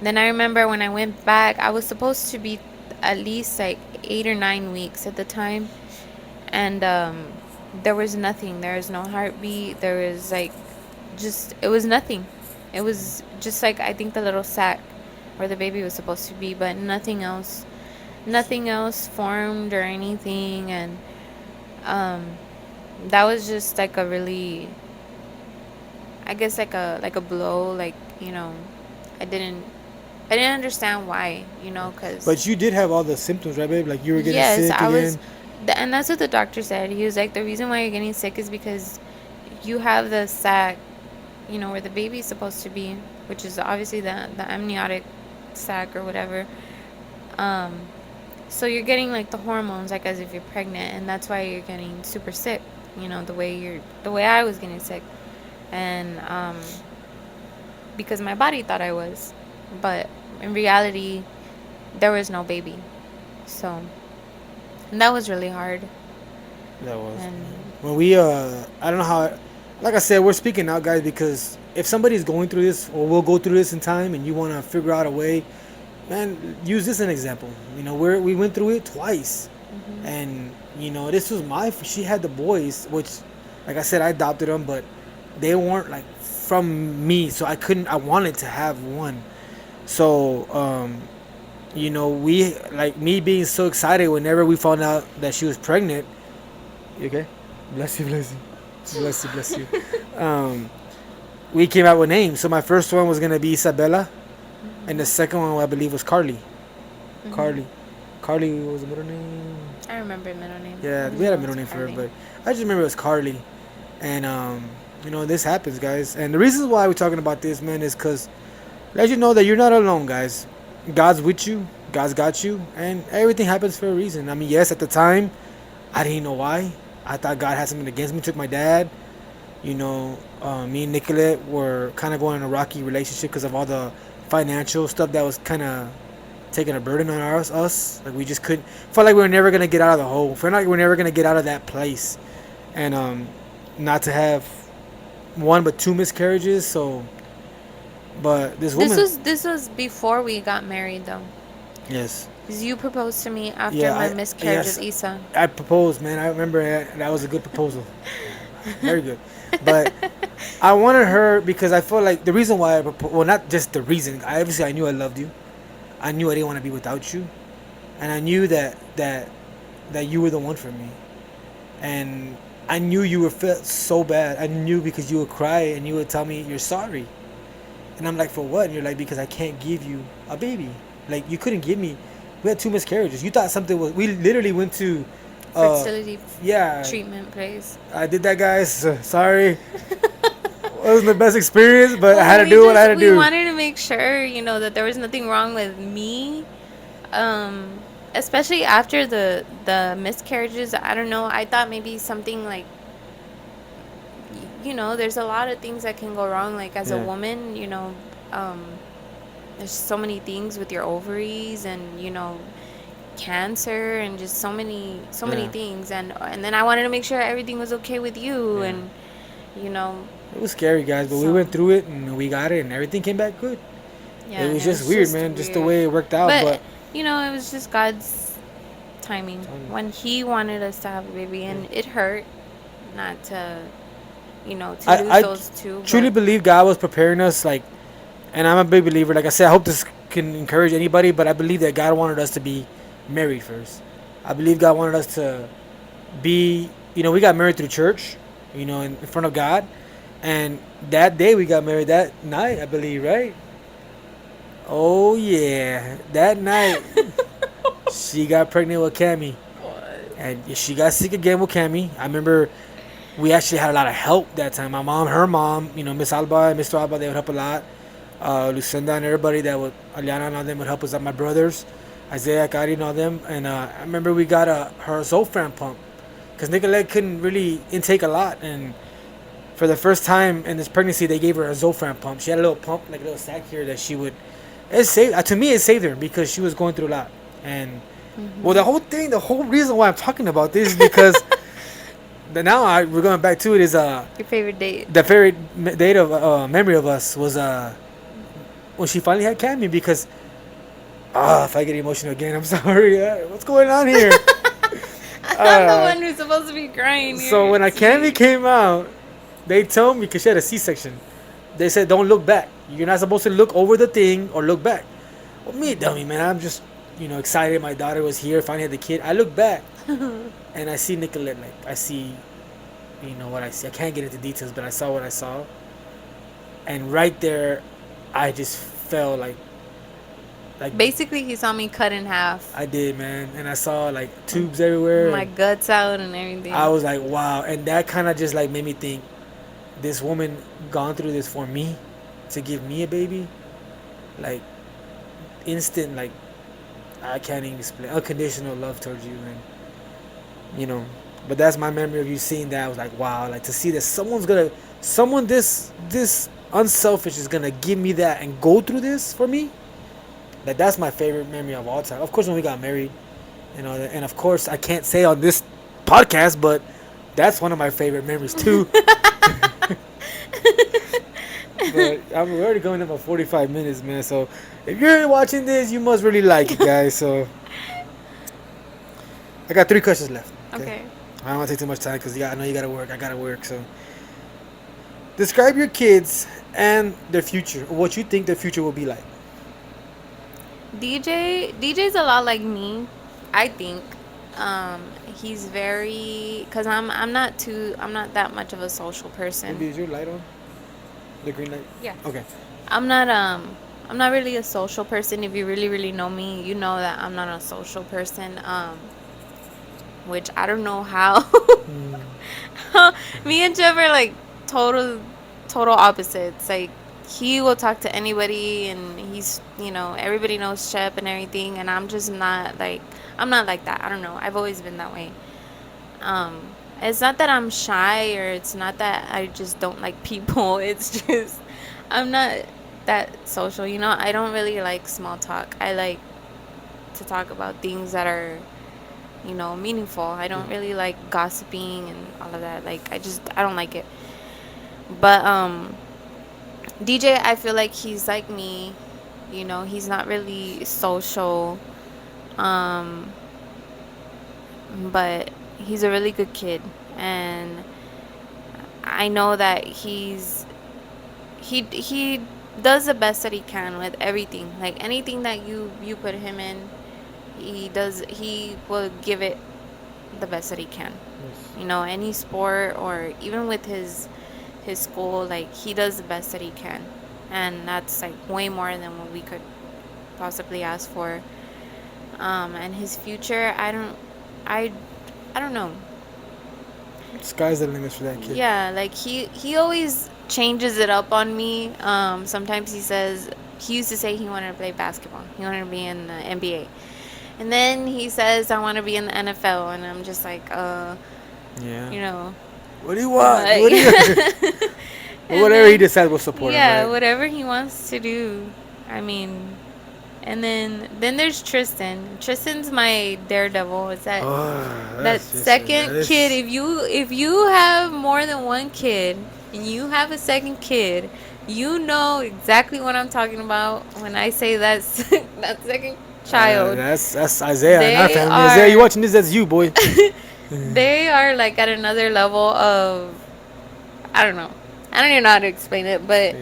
S2: Then I remember when I went back, I was supposed to be at least like 8 or 9 weeks at the time, and there was nothing. There was no heartbeat. There was like just it was nothing. It was just like I think the little sac where the baby was supposed to be, but nothing else. Nothing else formed or anything, and um, that was just like a really, I guess like a blow. Like I didn't I didn't understand why, because
S1: But you did have all the symptoms, right, babe? Like you were getting
S2: yes,
S1: sick
S2: I was,
S1: again.
S2: and that's what the doctor said. He was like, the reason why you're getting sick is because you have the sac, where the baby's supposed to be, which is obviously the amniotic sac or whatever. Um, so you're getting like the hormones, like as if you're pregnant, and that's why you're getting super sick. The way I was getting sick, and because my body thought I was, but in reality, there was no baby. So, and that was really hard.
S1: That was.
S2: And
S1: When we I don't know how. Like I said, we're speaking out, guys, because if somebody's going through this or will go through this in time, and you want to figure out a way, man, use this as an example. We went through it twice,
S2: hmm
S1: and this was she had the boys, which, like I said, I adopted them, but they weren't like from me, so I wanted to have one. So we, like, me being so excited whenever we found out that she was pregnant. You okay? Bless you, bless you, bless you, bless you. um we came out with names. So my first one was gonna be Isabella, and the
S2: hmm
S1: second one I believe was Carly.
S2: hmm
S1: Carly. Carly was the middle name.
S2: I remember middle name.
S1: Yeah,
S2: I
S1: we
S2: just
S1: had a
S2: know
S1: middle
S2: it's
S1: name for her,
S2: Carly.
S1: but I just remember it was Carly. And this happens, guys. And the reason why we're talking about this, man, is because let you know that you're not alone, guys. God's with you. God's got you, and everything happens for a reason. I mean, yes, at the time, I didn't know why. I thought God had something against me. Took my dad. Me and Nicolette were kind of going in a rocky relationship because of all the financial stuff that was kind of taking a burden on us. Like we just couldn't. Felt like we were never gonna get out of the hole. Felt like we were never gonna get out of that place, and not to have one but two miscarriages. So, but this
S2: This
S1: woman,
S2: was this was before we got married though.
S1: yes,
S2: 'Cause you proposed to me after
S1: yeah,
S2: my
S1: I
S2: miscarriage with
S1: yes,
S2: Isa.
S1: I proposed, man. I remember that was a good proposal, very good. But I wanted her because I felt like the reason why I proposed. Well, not just the reason. Obviously I knew I loved you. I knew I didn't want to be without you, and I knew that you were the one for me. And I knew you were felt so bad. I knew because you would cry and you would tell me you're sorry, and I'm like, for what? And you're like, because I can't give you a baby. Like you couldn't give me. We had two miscarriages. You thought something was. We literally went to, uh,
S2: Fertility
S1: yeah.
S2: treatment place.
S1: I did that, guys. Sorry, wasn't the best experience, but I had
S2: Well,
S1: to do what I had to
S2: we
S1: do.
S2: wanted to make sure, that there was nothing wrong with me. Especially after the miscarriages. I don't know. I thought maybe something like, there's a lot of things that can go wrong. Like as a
S1: Yeah,
S2: woman, there's so many things with your ovaries and cancer and just so many
S1: yeah,
S2: things. And then I wanted to make sure everything was okay with you,
S1: yeah.
S2: and you know
S1: It was scary, guys, but we
S2: so
S1: went through it and we got it, and everything came back good. It
S2: yeah,
S1: was
S2: it
S1: just
S2: was
S1: weird,
S2: just
S1: man, just the
S2: weird.
S1: way it worked out.
S2: But
S1: But
S2: it was just God's timing
S1: um,
S2: when He wanted us to have a baby,
S1: yeah.
S2: and it hurt not to to lose
S1: I
S2: those two.
S1: truly
S2: But
S1: believe God was preparing us, like, and I'm a big believer. Like I said, I hope this can encourage anybody, but I believe that God wanted us to be married first. I believe God wanted us to be, we got married through church, in front of God. And that day we got married, that night, I believe, right? Oh, yeah. That night, she got pregnant with Cammy. And she got sick again with Cammy. I remember we actually had a lot of help that time. My mom, her mom, Miss Alba and Mr. Alba, they would help a lot. Lucinda and everybody that would, Aliana and all them would help us out. My brothers, Isaiah, Kari and all them. And I remember we got her Zofran pump because Nicolette couldn't really intake a lot. And for the first time in this pregnancy, they gave her a Zofran pump. She had a little pump, like a little sack here that she would. It saved to me. It saved her because she was going through a lot. And well, the whole reason why I'm talking about this is because now we're going back to it is
S2: Your favorite date.
S1: the favorite date of memory of us was when she finally had Cammy because if I get emotional again, I'm sorry. What's going on here?
S2: I'm the one who's supposed to be crying here.
S1: So when Cammy came out, they told me because she had a C-section. They said don't look back. You're not supposed to look over the thing or look back. Well, me dummy man, I'm just excited. My daughter was here, finally had the kid. I look back and I see Nicolette. Like I see, what I see. I can't get into details, but I saw what I saw. And right there, I just felt like
S2: basically he saw me cut in half.
S1: I did, man, and I saw like tubes everywhere.
S2: My guts out and everything.
S1: I was like, wow, and that kind of just like made me think, this woman gone through this for me, to give me a baby, like instant, like I can't even explain, unconditional love towards you, and but that's my memory of you seeing that. I was like, wow, like to see that someone this unselfish is gonna give me that and go through this for me. That's my favorite memory of all time. Of course, when we got married, and of course I can't say on this podcast, but that's one of my favorite memories too. But I'm already going about 45 minutes, man. So if you're watching this, you must really like it, guys. So I got 3 questions left.
S2: Okay.
S1: I don't want to take too much time because I know you gotta work. I gotta work. So describe your kids and their future. What you think their future will be like.
S2: DJ's a lot like me, I think. He's very, cause I'm not that much of a social person.
S1: Maybe is your light on? The green light?
S2: Yeah.
S1: Okay.
S2: I'm not really a social person. If you really really know me, you know that I'm not a social person. Which I don't know how. Me and Jeff are like total opposites. Like he will talk to anybody, and he's everybody knows Shep and everything, and I'm just not like that. I don't know. I've always been that way. It's not that I'm shy, or it's not that I just don't like people. It's just I'm not that social. I don't really like small talk. I like to talk about things that are meaningful. I don't really like gossiping and all of that. Like I don't like it. But DJ, I feel like he's like me. He's not really social. But he's a really good kid, and I know that he does the best that he can with everything. Like anything that you put him in, he will give it the best that he can. Yes. Any sport or even with his school, like he does the best that he can, and that's like way more than what we could possibly ask for. And his future, I don't know.
S1: Sky's the limit for that kid.
S2: Yeah, like he always changes it up on me. Sometimes he used to say he wanted to play basketball. He wanted to be in the NBA. And then he says, I want to be in the NFL. And I'm just like,
S1: yeah.
S2: What
S1: do you want? Whatever he decides, we'll support him.
S2: Yeah,
S1: right?
S2: Whatever he wants to do. I mean, and then there's Tristan. Tristan's my daredevil. It's that second kid. If you have more than one kid and you have a second kid, you know exactly what I'm talking about when I say that second child.
S1: That's Isaiah and our family. Isaiah, you watching this? That's you, boy.
S2: They are like at another level of, I don't know. I don't even know how to explain it, but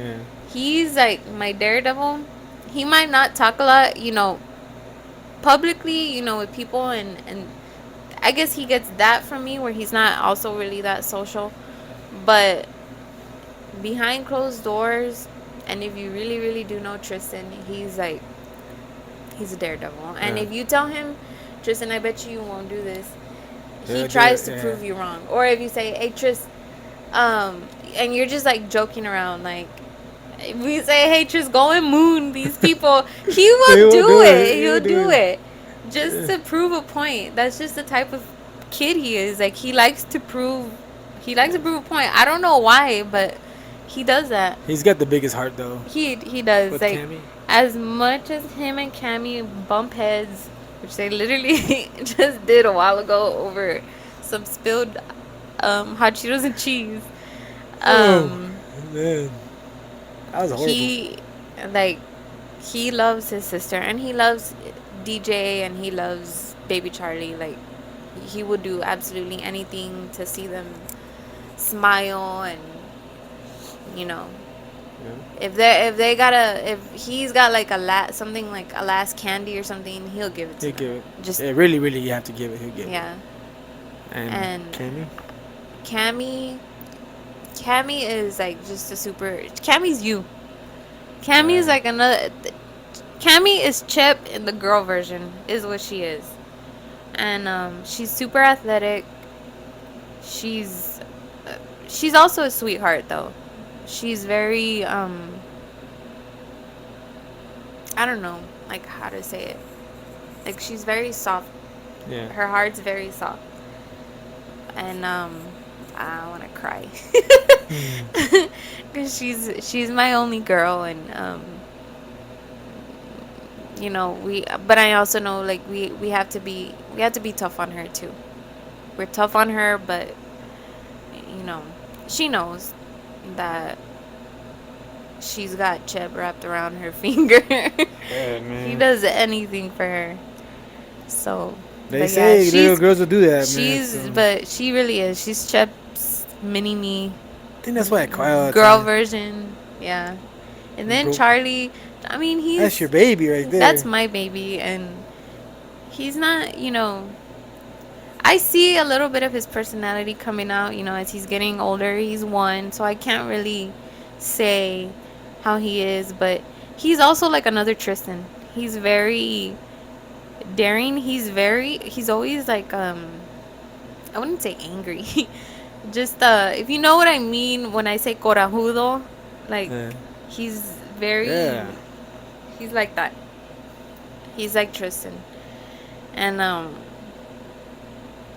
S2: he's like my daredevil. He might not talk a lot, publicly, with people, and I guess he gets that from me where he's not also really that social. But behind closed doors, and if you really, really do know Tristan, he's a daredevil. And if you tell him, Tristan, I bet you won't do this, he tries to prove you wrong. Or if you say, hey, Tris, and you're just like joking around, like, We say, hey, just go and moon these people. He
S1: He
S2: will
S1: will
S2: do
S1: do
S2: it.
S1: it. He will
S2: He'll
S1: do
S2: do
S1: it.
S2: it just to prove a point. That's just the type of kid he is. Like, he likes to prove. He likes to prove a point. I don't know why, but he does that.
S1: He's got the biggest heart though.
S2: He does.
S1: With
S2: Like,
S1: Cammy.
S2: as much as him and Cammy bump heads, which they literally just did a while ago over some spilled hot Cheetos and cheese.
S1: Oh
S2: Um,
S1: man, that was horrible.
S2: he like he loves his sister and he loves DJ and he loves baby Charlie. Like, he would do absolutely anything to see them smile. And you know,
S1: Yeah.
S2: if he's got like something like a last candy or something, he'll give it to
S1: He'll
S2: them.
S1: give it.
S2: Just
S1: Yeah, really, really, you have to give it. He'll give it.
S2: yeah.
S1: And
S2: And
S1: Cammy.
S2: Cammy is like just a super. Cammy's you. Cammy is
S1: Yeah.
S2: like another. Cammy is Chip in the girl version, is what she is. And she's super athletic. She's she's also a sweetheart though. She's very I don't know like how to say it. Like, she's very soft.
S1: Yeah.
S2: Her heart's very soft. And I want to cry. Cuz she's my only girl. And you know, but I also know, like, we have to be tough on her too. We're tough on her, but you know, she knows that she's got Cheb wrapped around her finger.
S1: Yeah, man.
S2: He does anything for her. So
S1: They
S2: but
S1: say
S2: yeah,
S1: little girls will do that,
S2: she's
S1: man. So.
S2: but she really is. She's Cheb's mini me
S1: I think that's why I cry all the
S2: girl
S1: time.
S2: version. Yeah. And then
S1: Bro-
S2: Charlie, I mean,
S1: That's your baby right there.
S2: that's my baby. And he's not, you know, I see a little bit of his personality coming out, you know, as he's getting older. He's 1, so I can't really say how he is, but he's also like another Tristan. He's very daring. He's always like I wouldn't say angry. Just if you know what I mean when I say corajudo, like
S1: Yeah.
S2: he's very
S1: Yeah.
S2: he's like that. He's like Tristan. And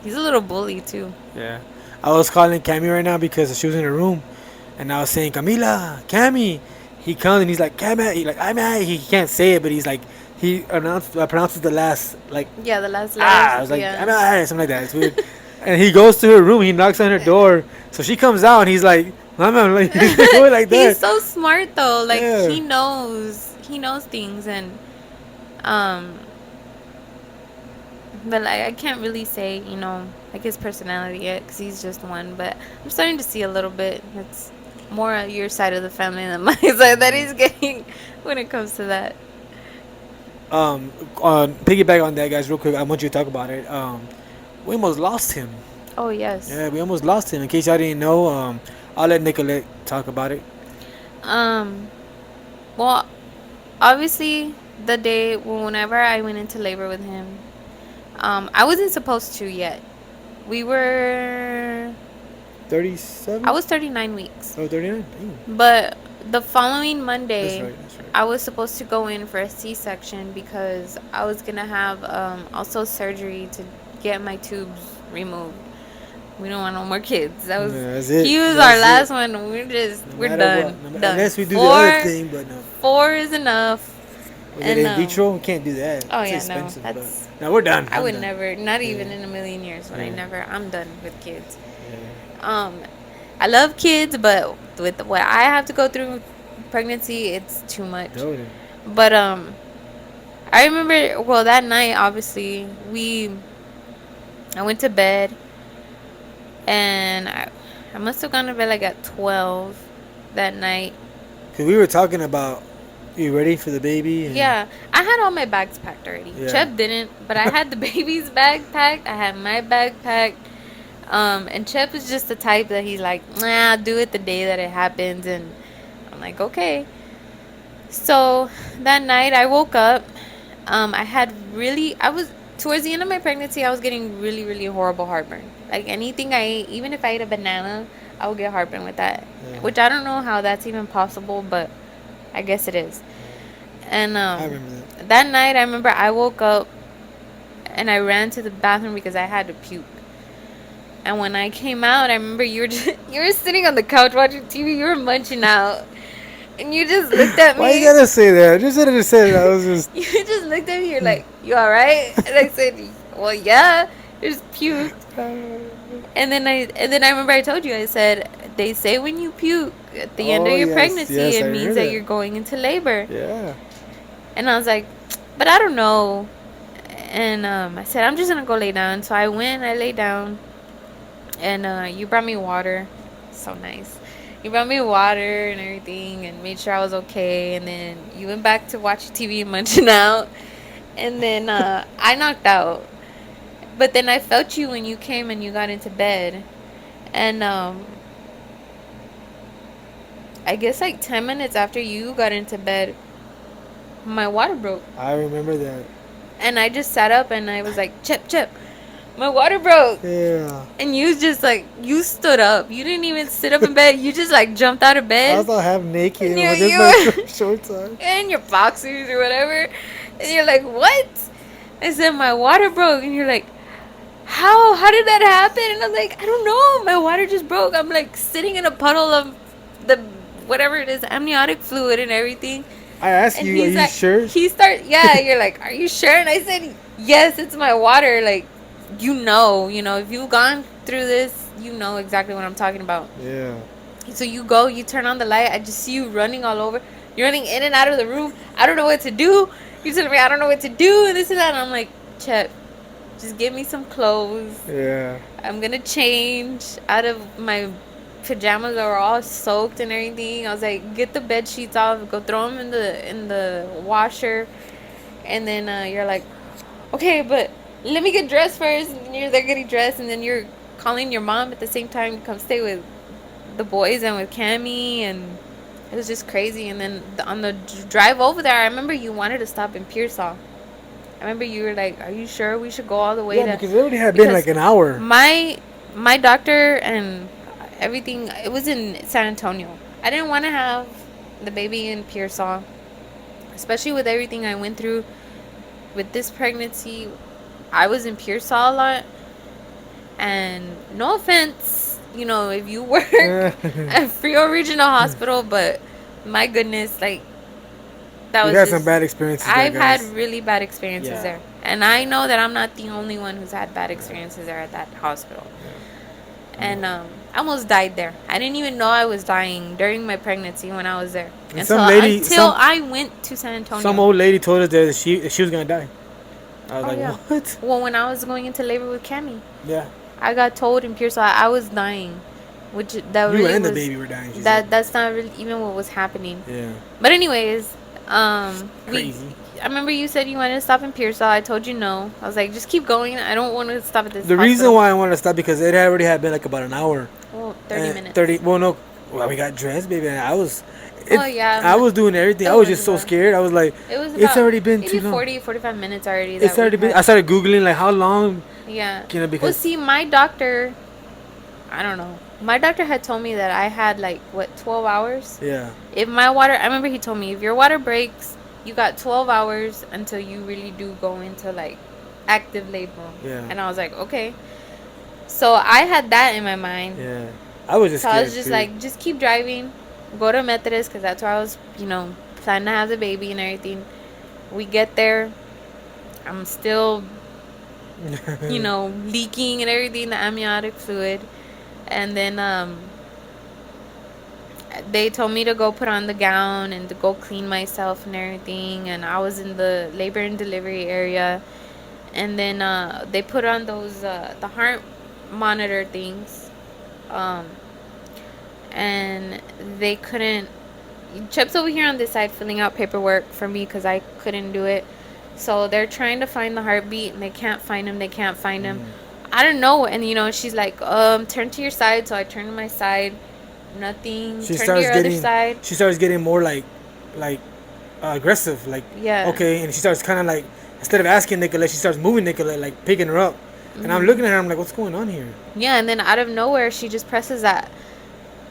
S2: he's a little bully too.
S1: Yeah. I was calling Cammy right now because she was in her room, and I was saying, Camila, Cammy. He comes and he's like, Cammy. He like, I'm at. He can't say it, but he's like, he pronounces the last like
S2: Yeah, the last
S1: I was
S2: letters.
S1: like,
S2: Yeah.
S1: I'm at, something like that. It's weird. And he goes to her room. He knocks on her door. So she comes out and he's like, Mama, like, he's going like that.
S2: He's so smart though. Like,
S1: Yeah.
S2: he knows things. And but like, I can't really say, you know, like his personality yet, because he's just 1. But I'm starting to see a little bit. It's more your side of the family than my side that he's getting when it comes to that.
S1: Piggyback on that, guys, real quick. I want you to talk about it. We almost lost him.
S2: Oh yes.
S1: Yeah, we almost lost him. In case y'all didn't know, I'll let Nicolette talk about it.
S2: Well, obviously, the day whenever I went into labor with him, I wasn't supposed to yet. We were
S1: 37?
S2: I was 39 weeks.
S1: Oh, 39? Damn.
S2: But the following Monday,
S1: That's right. That's right.
S2: I was supposed to go in for a C-section because I was gonna have also surgery to get my tubes removed. We don't want no more kids. That was
S1: Yeah, that's it.
S2: he was
S1: That's
S2: our last
S1: it.
S2: one. We're
S1: No matter
S2: done.
S1: what. No
S2: Done.
S1: unless we do the
S2: 4
S1: other thing, but no.
S2: 4 is enough.
S1: Was it in vitro? We can't do that.
S2: Oh
S1: It's
S2: yeah,
S1: expensive,
S2: no.
S1: but-
S2: That's
S1: No, we're done.
S2: I
S1: I'm
S2: would
S1: done.
S2: never, not even
S1: Yeah.
S2: in a million years would I
S1: Yeah.
S2: never. I'm done with kids.
S1: Yeah.
S2: I love kids, but with what I have to go through with pregnancy, it's too much.
S1: Totally.
S2: But I remember, well, that night, obviously, I went to bed, and I must have gone to bed like at 12 that night.
S1: Because we were talking about, you ready for the baby? And
S2: Yeah, I had all my bags packed already.
S1: Yeah.
S2: Chep didn't, but I had the baby's bag packed. I had my bag packed. And Chep is just the type that he's like, nah, I'll do it the day that it happens. And I'm like, okay. So that night I woke up. I was, towards the end of my pregnancy, I was getting really, really horrible heartburn. Like, anything I ate, even if I ate a banana, I would get heartburn with that.
S1: Yeah.
S2: Which I don't know how that's even possible, but I guess it is. And
S1: I remember that.
S2: that night, I remember I woke up and I ran to the bathroom because I had to puke. And when I came out, I remember you were you were sitting on the couch watching TV. You were munching out, and you just looked at me.
S1: Why you gotta say that? Just said it. Just said it. I was just.
S2: You just looked at me. You're like, "You all right?" And I said, "Well, yeah." Just puked. And then I remember I told you. I said, "They say when you puke at the end of your pregnancy, it means that you're going into labor."
S1: Yeah.
S2: And I was like, "But I don't know." And I said, "I'm just gonna go lay down." So I went. I lay down. And you brought me water. So nice. You brought me water and everything and made sure I was okay. And then you went back to watch TV and munching out. And then I knocked out. But then I felt you when you came and you got into bed. And I guess like 10 minutes after you got into bed, my water broke.
S1: I remember that.
S2: And I just sat up and I was like, Chip. My water broke.
S1: Yeah.
S2: And you just like, you stood up. You didn't even sit up in bed. You just like jumped out of bed.
S1: I was all half naked
S2: And
S1: with
S2: you-
S1: just my shorts on.
S2: And your boxers or whatever. And you're like, what? I said, my water broke. And you're like, how? How did that happen? And I'm like, I don't know. My water just broke. I'm like sitting in a puddle of the, whatever it is, amniotic fluid and everything.
S1: I asked
S2: And
S1: you, are
S2: he's
S1: you
S2: like,
S1: sure?
S2: You're like, are you sure? And I said, yes, it's my water. Like, you know, if you've gone through this, you know exactly what I'm talking about.
S1: Yeah.
S2: So you go, you turn on the light. I just see you running all over. You're running in and out of the room. I don't know what to do. You telling me I don't know what to do and this and that. And I'm like, Chet, just give me some clothes.
S1: Yeah.
S2: I'm going to change out of my pajamas that were all soaked and everything. I was like, get the bed sheets off. Go throw them in the washer. And then you're like, okay, but let me get dressed first. And you're there getting dressed, and then you're calling your mom at the same time to come stay with the boys and with Cammy, and it was just crazy. And then on the drive over there, I remember you wanted to stop in Pearsall. I remember you were like, are you sure we should go all the way
S1: Yeah, because it already had been like an hour.
S2: My doctor and everything, it was in San Antonio. I didn't want to have the baby in Pearsall, especially with everything I went through with this pregnancy. I was in Pearsall a lot, and no offense, if you work at Frio Regional Hospital, but my goodness, like, that was
S1: had some bad experiences there,
S2: I've had
S1: guys.
S2: really bad experiences there, and I know that I'm not the only one who's had bad experiences there at that hospital. And I almost died there. I didn't even know I was dying during my pregnancy when I was there.
S1: And some lady,
S2: until I went to San Antonio.
S1: Some old lady told us that she was gonna die. I was like, what?
S2: Well, when I was going into labor with Cammy,
S1: Yeah.
S2: I got told in Pearsall I was dying, which that
S1: You
S2: really
S1: and
S2: was,
S1: the baby were dying. She said.
S2: that's not really even what was happening.
S1: Yeah.
S2: But anyways,
S1: Crazy.
S2: I remember you said you wanted to stop in Pearsall. I told you no. I was like, just keep going. I don't want to stop at this.
S1: The reason why I wanted to stop because it already had been like about an hour.
S2: Well, 30 minutes.
S1: 30. Well, no. Well, we got dressed, baby, and I was.
S2: Yeah.
S1: I was doing everything. I was just so scared. I was like,
S2: it was
S1: it's already been too long.
S2: 45 minutes already.
S1: It's already been. I started Googling, like, how long.
S2: Yeah.
S1: Because
S2: Well, see, my doctor, I don't know. My doctor had told me that I had, 12 hours?
S1: Yeah.
S2: If my water, I remember he told me, if your water breaks, you got 12 hours until you really do go into, active labor.
S1: Yeah.
S2: And I was like, okay. So I had that in my mind.
S1: Yeah. I was just
S2: So
S1: scared,
S2: I was just
S1: too.
S2: like, just keep driving. Go to Methodist because that's where I was, planning to have the baby and everything. We get there. I'm still, leaking and everything, the amniotic fluid. And then they told me to go put on the gown and to go clean myself and everything. And I was in the labor and delivery area. And then they put on those, the heart monitor things. And they couldn't. Chip's over here on this side filling out paperwork for me because I couldn't do it. So they're trying to find the heartbeat and they can't find him. I don't know. And she's like, turn to your side. So I turn to my side. Nothing. Turn to your other side.
S1: She starts getting more like aggressive.
S2: Yeah.
S1: Okay, and she starts kind of like, instead of asking Nicolette, she starts moving Nicolette, like picking her up. And I'm looking at her. I'm like, what's going on here?
S2: Yeah, and then out of nowhere, she just presses that.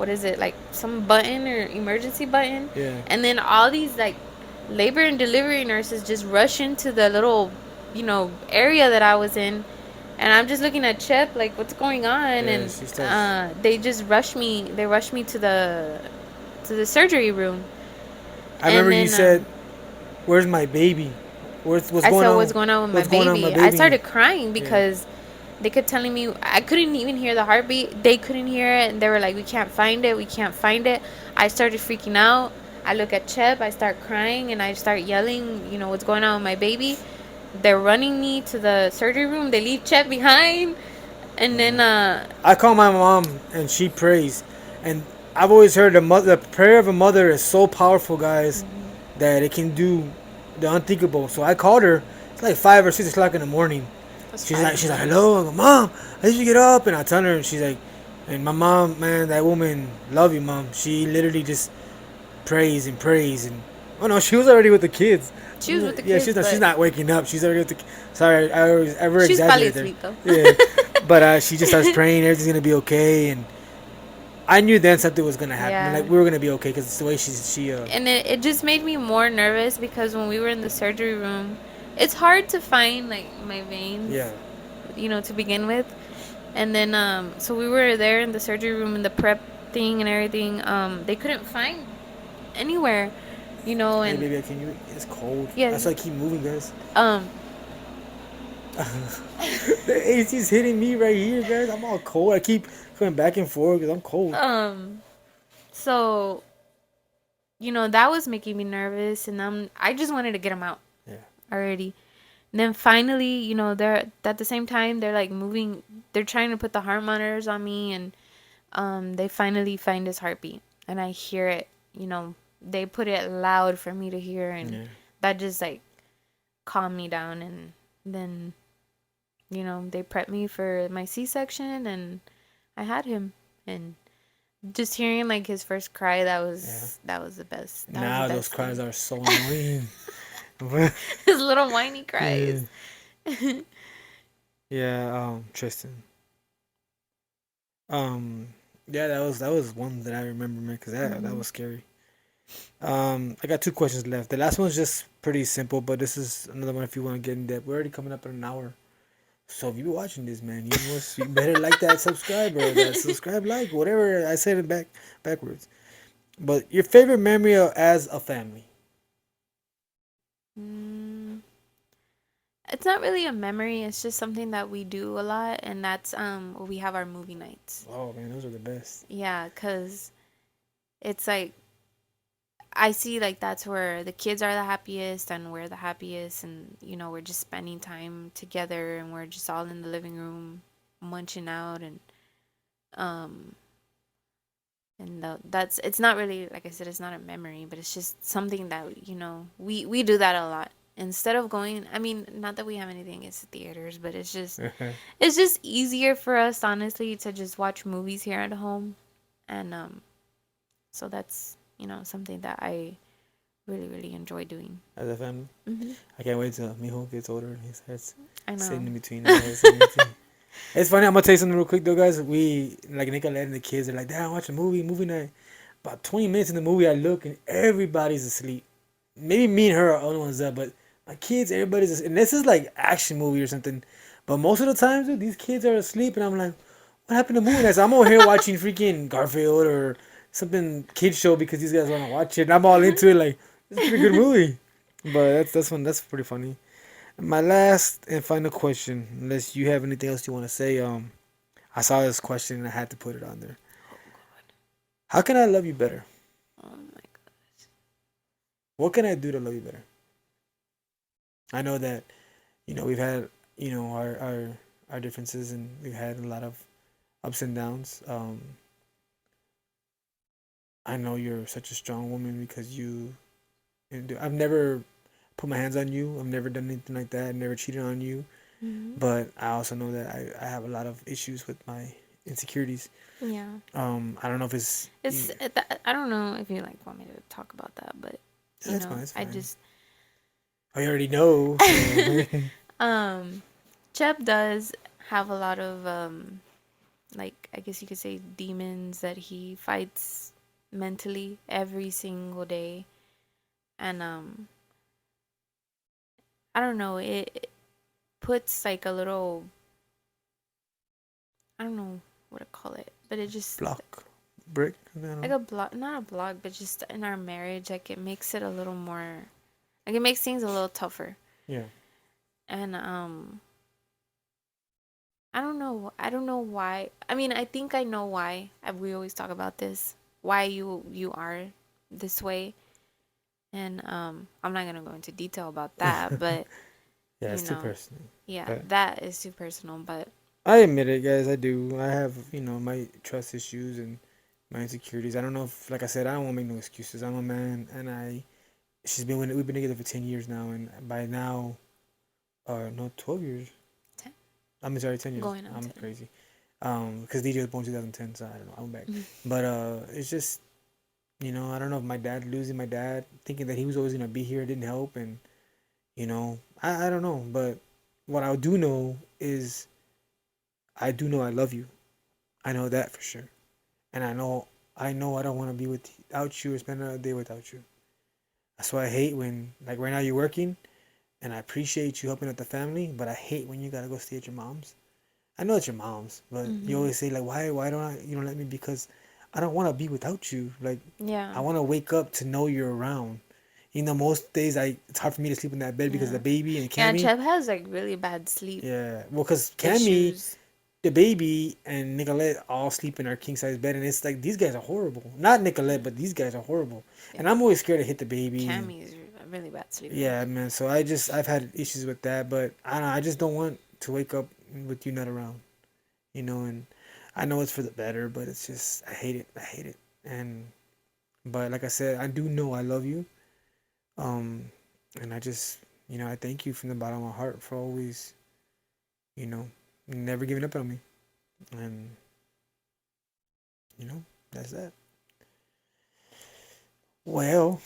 S2: what is it, like some button or emergency button,
S1: Yeah.
S2: and then all these like labor and delivery nurses just rush into the little, area that I was in, and I'm just looking at Chip like, what's going on?
S1: Yeah,
S2: And
S1: she starts.
S2: they just rush me. They rush me to the surgery room,
S1: I
S2: and
S1: remember you
S2: then
S1: said, "Where's my baby? What's
S2: I
S1: going
S2: said,
S1: on?
S2: "What's going on with my
S1: What's going on with
S2: baby?"
S1: my
S2: I
S1: baby?"
S2: started crying
S1: Yeah.
S2: because they kept telling me I couldn't even hear the heartbeat. They couldn't hear it, and they were like, "We can't find it. We can't find it." I started freaking out. I look at Chip. I start crying, and I start yelling, "What's going on with my baby?" They're running me to the surgery room. They leave Chip behind, and then
S1: Yeah. I call my mom and she prays, and I've always heard the prayer of a mother is so powerful, guys, that it can do the unthinkable. So I called her. It's like 5 or 6 o'clock in the morning.
S2: it's
S1: She's
S2: five
S1: like,
S2: in
S1: she's
S2: the
S1: like,
S2: morning.
S1: hello, I go, Mom, I need you to get up, and I tell her, and she's like, and my mom, man, that woman, love you, Mom. She literally just prays and prays, and oh no, she was already with the kids.
S2: She was with the
S1: Yeah,
S2: kids,
S1: she's
S2: but
S1: not waking up. She's already with the. Sorry, I always ever
S2: she's probably
S1: exaggerate there.
S2: asleep though.
S1: Yeah, but she just starts praying. Everything's gonna be okay, and I knew then something was gonna happen.
S2: Yeah.
S1: Like we were gonna be okay because it's the way she.
S2: And it just made me more nervous because when we were in the surgery room, it's hard to find like my veins,
S1: Yeah.
S2: to begin with. And then so we were there in the surgery room in the prep thing and everything. They couldn't find anywhere,
S1: Hey
S2: and
S1: baby, can you? It's cold.
S2: yeah,
S1: That's why I keep moving, guys.
S2: um
S1: The AC's hitting me right here, guys. I'm all cold. I keep going back and forth because I'm cold.
S2: um so that was making me nervous, and I just wanted to get them out
S1: Yeah.
S2: already. And then finally, they're at the same time they're like moving. They're trying to put the heart monitors on me, and they finally find his heartbeat, and I hear it. They put it loud for me to hear, and
S1: Yeah.
S2: that just like calmed me down. And then they prepped me for my C-section, and I had him. And just hearing like his first cry, that
S1: Yeah.
S2: was the best. That was the
S1: Now those
S2: best
S1: cries
S2: thing.
S1: are so annoying.
S2: His little whiny
S1: Yeah.
S2: cries.
S1: Yeah. Tristan. Um. Yeah, that was one that I remember, man, because that
S2: Mhm.
S1: was scary. I got two questions left. The last one's just pretty simple, but this is another one if you want to get in depth. We're already coming up in an hour. So if you're watching this, man, you better like that subscribe or that subscribe like whatever I said it backwards. But your favorite memory as a family?
S2: Mm, it's not really a memory. It's just something that we do a lot, and that's we have our movie nights.
S1: Oh man, those are the best.
S2: Yeah, cause it's like I see like that's where the kids are the happiest and we're the happiest, and we're just spending time together, and we're just all in the living room munching out, um that's it's not really, like I said, it's not a memory, but it's just something that we do that a lot. Instead of going, I mean, not that we have anything against the theaters, but it's just easier for us, honestly, to just watch movies here at home. And so that's something that I really really enjoy doing.
S1: As a family,
S2: Hmm.
S1: I can't wait till Mijo gets older and he starts
S2: I
S1: sitting
S2: know.
S1: in between us. And everything. It's funny. I'm gonna tell you something real quick though, guys. We like Nicolette and the kids are like, "Dad, watch a movie night." About 20 minutes in the movie, I look and everybody's asleep. Maybe me and her are the only ones up, but my kids, everybody's asleep. And this is like action movie or something. But most of the time, dude, these kids are asleep, and I'm like, "What happened to movie night?" So I'm over here watching freaking Garfield or something kid show because these guys want to watch it, and I'm all into it. Like, it's a pretty good movie. But that's pretty funny. My last and final question, unless you have anything else you want to say, I saw this question and I had to put it on there.
S2: Oh God.
S1: How can I love you better?
S2: Oh my God.
S1: What can I do to love you better? I know that, we've had, our differences and we've had a lot of ups and downs. I know you're such a strong woman because I've never put my hands on you. I've never done anything like that. I've never cheated on you.
S2: Hmm.
S1: But I also know that I have a lot of issues with my insecurities.
S2: Yeah.
S1: I don't know if
S2: I don't know if you like want me to talk about that, but
S1: that's fine. It's
S2: I
S1: fine.
S2: just
S1: I already know. So
S2: um Chep does have a lot of like, I guess you could say, demons that he fights mentally every single day. And I don't know, it puts like a little, I don't know what to call it, but it just,
S1: Block. Brick. I don't
S2: like
S1: know.
S2: a block, not a block, but just in our marriage, like it makes it a little more, like it makes things a little tougher.
S1: Yeah.
S2: And I don't know why. I mean, I think I know why. We always talk about this. Why you are this way. And I'm not gonna go into detail about that, but
S1: Yeah,
S2: you
S1: it's too
S2: know,
S1: personal.
S2: yeah,
S1: But
S2: that is too personal. But
S1: I admit it, guys. I do. I have, my trust issues and my insecurities. I don't know if, like I said, I don't want to make no excuses. I'm a man, and we've been together for 10 years now, and by now, no, 12 years.
S2: 10,
S1: I'm sorry, 10 years.
S2: going on
S1: I'm
S2: 10.
S1: crazy. Because DJ was born 2010, so I don't know. I'm back, but it's just, I don't know if losing my dad, thinking that he was always gonna be here, didn't help, and I don't know, but what I do know is I do know I love you. I know that for sure. And I don't want to be without you or spend another day without you. That's why I hate when, like, right now you're working, and I appreciate you helping out the family, but I hate when you gotta go stay at your mom's. I know it's your mom's, but you
S2: Mm-hmm.
S1: always say, like, why don't you don't let me, because I don't want to be without you. Like,
S2: Yeah,
S1: I want to wake up to know you're around. Most days it's hard for me to sleep in that bed because of
S2: yeah,
S1: the baby and
S2: yeah.
S1: Cammy.
S2: Cheb has like really bad sleep
S1: Yeah, well, because Cammy,
S2: issues.
S1: the baby, and Nicolette all sleep in our king size bed, and it's like these guys are horrible. Not Nicolette, but these guys are horrible.
S2: Yeah,
S1: And I'm always scared to hit the baby. And
S2: Cammy is a really bad sleeper.
S1: yeah, man. So I've had issues with that, but I don't know. I just don't want to wake up with you not around. And I know it's for the better, but it's just I hate it. I hate it. And but like I said, I do know I love you. Um, and I just I thank you from the bottom of my heart for always you know never giving up on me. And you know that's that. Well,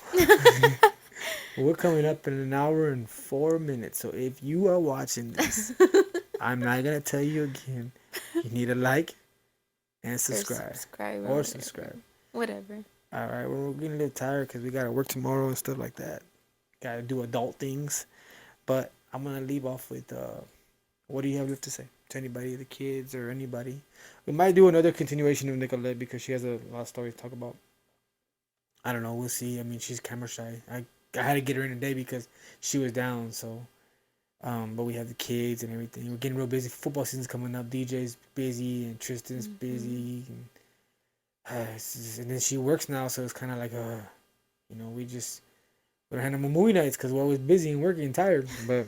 S1: we're coming up in an hour and 4 minutes. So if you are watching this, I'm not gonna tell you again. You need to like and
S2: Or
S1: subscribe
S2: subscribe or
S1: or
S2: whatever.
S1: subscribe.
S2: Whatever.
S1: All right, well, we're getting a little tired because we gotta work tomorrow and stuff like that. Gotta do adult things. But I'm gonna leave off with what do you have left to say to anybody, the kids or anybody? We might do another continuation of Nicolette because she has a lot of stories to talk about. I don't know. We'll see. I mean, she's camera shy. I had to get her in today because she was down. So, but we have the kids and everything. We're getting real busy. Football season's coming up. DJ's busy and Tristan's
S2: Mm-hmm.
S1: busy, and then she works now. So it's kind of like we don't have no more movie nights because we're always busy and working and tired. But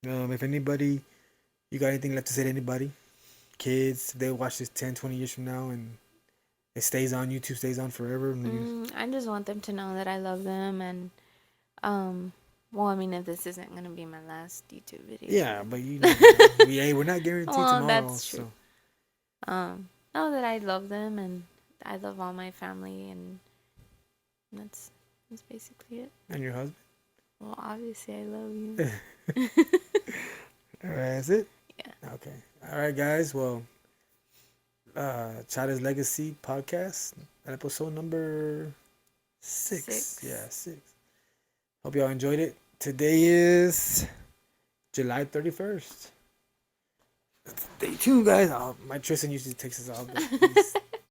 S1: if anybody, you got anything left to say to anybody, kids, if they watch this 10, 20 years from now and it stays on YouTube, stays on forever.
S2: I just want them to know that I love them and um. Well, I mean, if this isn't gonna be my last YouTube video,
S1: Yeah, but we're not guaranteed
S2: well,
S1: tomorrow.
S2: that's true.
S1: So
S2: Know that I love them and I love all my family, and that's that's basically it.
S1: and your husband.
S2: Well, obviously, I love you.
S1: All right, that's it.
S2: Yeah.
S1: Okay. All right, guys. Well, Chale's Legacy podcast, episode number 6. Yeah,
S2: 6.
S1: 6. Hope y'all enjoyed it. Today is July 31st. Stay tuned, guys. My Tristan usually takes us off, but